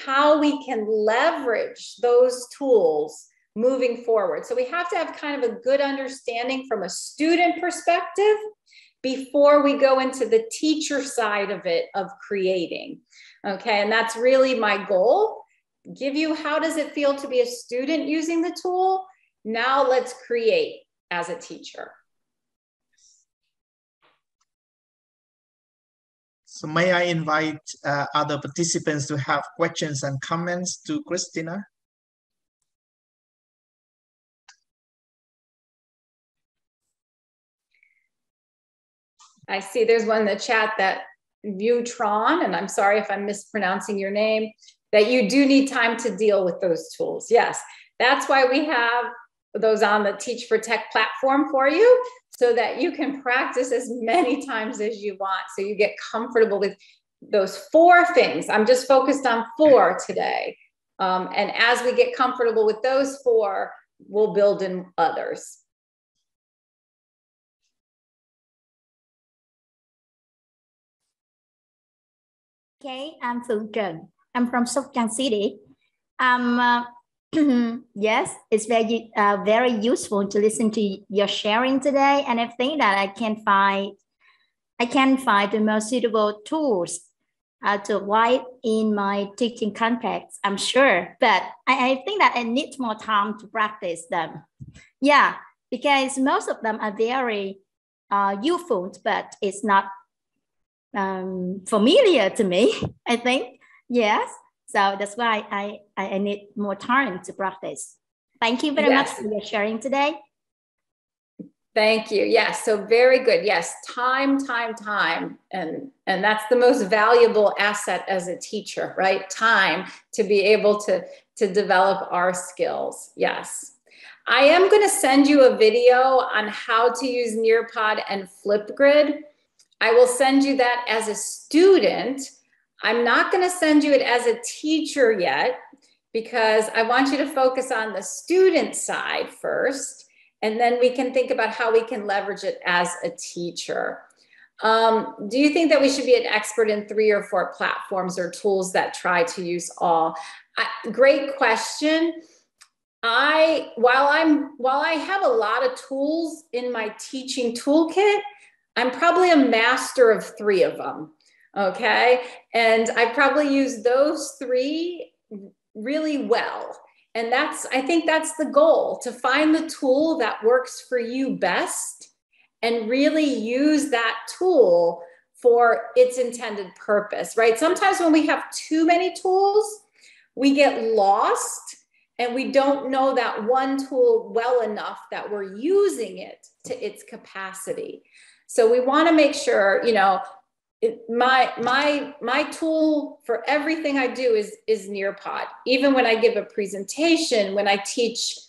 how we can leverage those tools moving forward. So we have to have kind of a good understanding from a student perspective before we go into the teacher side of it, of creating. Okay, and that's really my goal. Give you how does it feel to be a student using the tool. Now let's create as a teacher. So may I invite other participants to have questions and comments to Christina? I see there's one in the chat that Viewtron, and I'm sorry if I'm mispronouncing your name, that you do need time to deal with those tools. Yes, that's why we have those on the Teach for Tech platform for you, so that you can practice as many times as you want, so you get comfortable with those 4 things. I'm just focused on 4 today. And as we get comfortable with those 4, we'll build in others. Okay, I'm Phương Trần. I'm from Sóc Trăng City. Yes, it's very useful to listen to your sharing today, and I think that I can find the most suitable tools to apply in my teaching context, I'm sure. But I think that I need more time to practice them. Yeah, because most of them are very useful, but it's not familiar to me, I think. Yes. So that's why I need more time to practice. Thank you very much for your sharing today. Thank you. Yes. So very good. Yes. Time. And that's the most valuable asset as a teacher, right? Time to be able to develop our skills. Yes. I am going to send you a video on how to use Nearpod and Flipgrid. I will send you that as a student. I'm not going to send you it as a teacher yet, because I want you to focus on the student side first, and then we can think about how we can leverage it as a teacher. Do you think that we should be an expert in 3 or 4 platforms or tools that try to use all? Great question. While I have a lot of tools in my teaching toolkit, I'm probably a master of 3 of them. Okay. And I probably use those 3 really well. And I think that's the goal, to find the tool that works for you best and really use that tool for its intended purpose, right? Sometimes when we have too many tools, we get lost and we don't know that one tool well enough that we're using it to its capacity. So we want to make sure, you know, my tool for everything I do is Nearpod. Even when I give a presentation, when I teach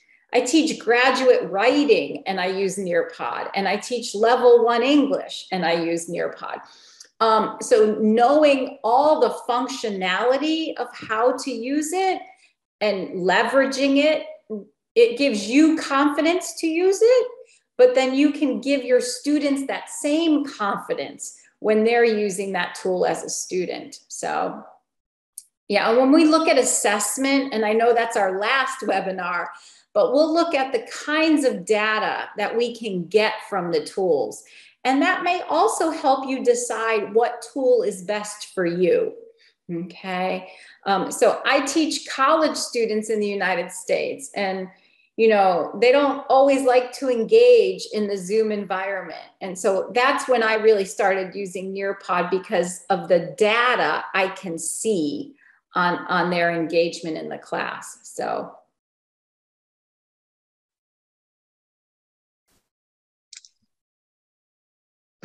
graduate writing and I use Nearpod, and I teach level 1 English and I use Nearpod. So knowing all the functionality of how to use it and leveraging it, it gives you confidence to use it, but then you can give your students that same confidence when they're using that tool as a student. So yeah, when we look at assessment, and I know that's our last webinar, but we'll look at the kinds of data that we can get from the tools. And that may also help you decide what tool is best for you. Okay. So I teach college students in the United States, and you know, they don't always like to engage in the Zoom environment. And so that's when I really started using Nearpod, because of the data I can see on their engagement in the class. So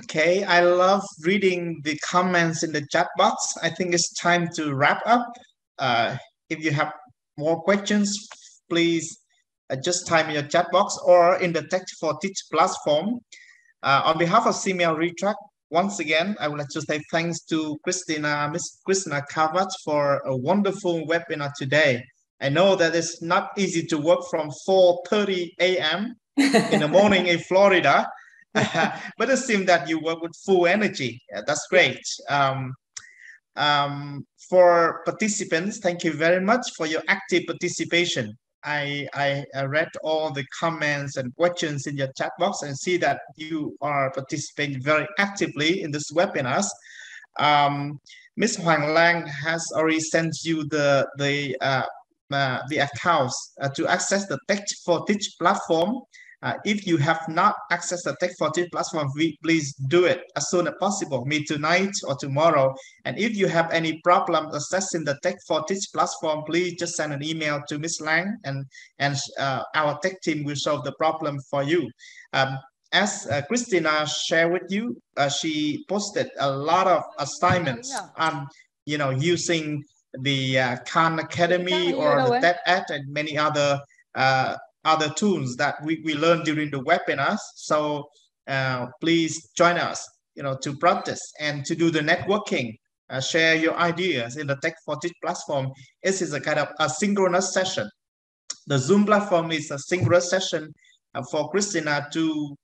Okay, I love reading the comments in the chat box. I think it's time to wrap up. If you have more questions, please just type in your chat box or in the Tech4Teach platform. On behalf of CML Retract, once again, I would like to say thanks to Miss Christina Kavat for a wonderful webinar today. I know that it's not easy to work from 4:30 a.m. in the morning in Florida, but it seems that you work with full energy. Yeah, that's great. For participants, thank you very much for your active participation. I read all the comments and questions in your chat box and see that you are participating very actively in this webinars. Ms. Hoàng Lang has already sent you the accounts to access the Tech4Teach platform. If you have not accessed the Tech4Teach platform, please do it as soon as possible, maybe tonight or tomorrow. And if you have any problem accessing the Tech4Teach platform, please just send an email to Ms. Lang, and our tech team will solve the problem for you. As Christina shared with you, she posted a lot of assignments on, using the Khan Academy or the TED-Ed and many other tools that we learned during the webinars. So please join us, to practice and to do the networking, share your ideas in the Tech4Teach platform. This is a kind of a synchronous session. The Zoom platform is a synchronous session for Christina to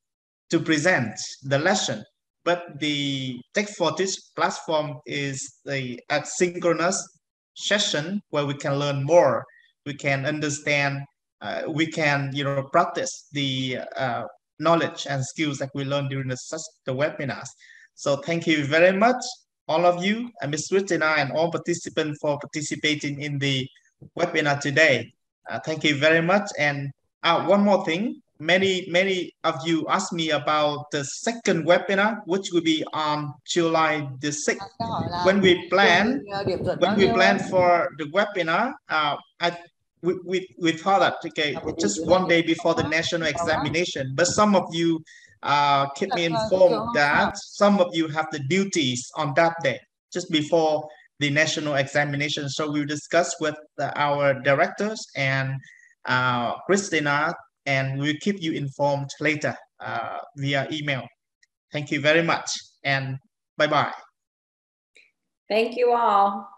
present the lesson, but the Tech4Teach platform is a asynchronous session where we can learn more, we can understand, we can practice the knowledge and skills that we learned during the webinars. So thank you very much, all of you, and Ms. Christina and all participants for participating in the webinar today. Thank you very much. And one more thing, many of you asked me about the second webinar, which will be on July the 6th. When we plan for the webinar, we thought that, okay, just one day before the national examination, but some of you kept me informed that some of you have the duties on that day, just before the national examination. So we'll discuss with our directors and Christina, and we'll keep you informed later via email. Thank you very much, and bye-bye. Thank you all.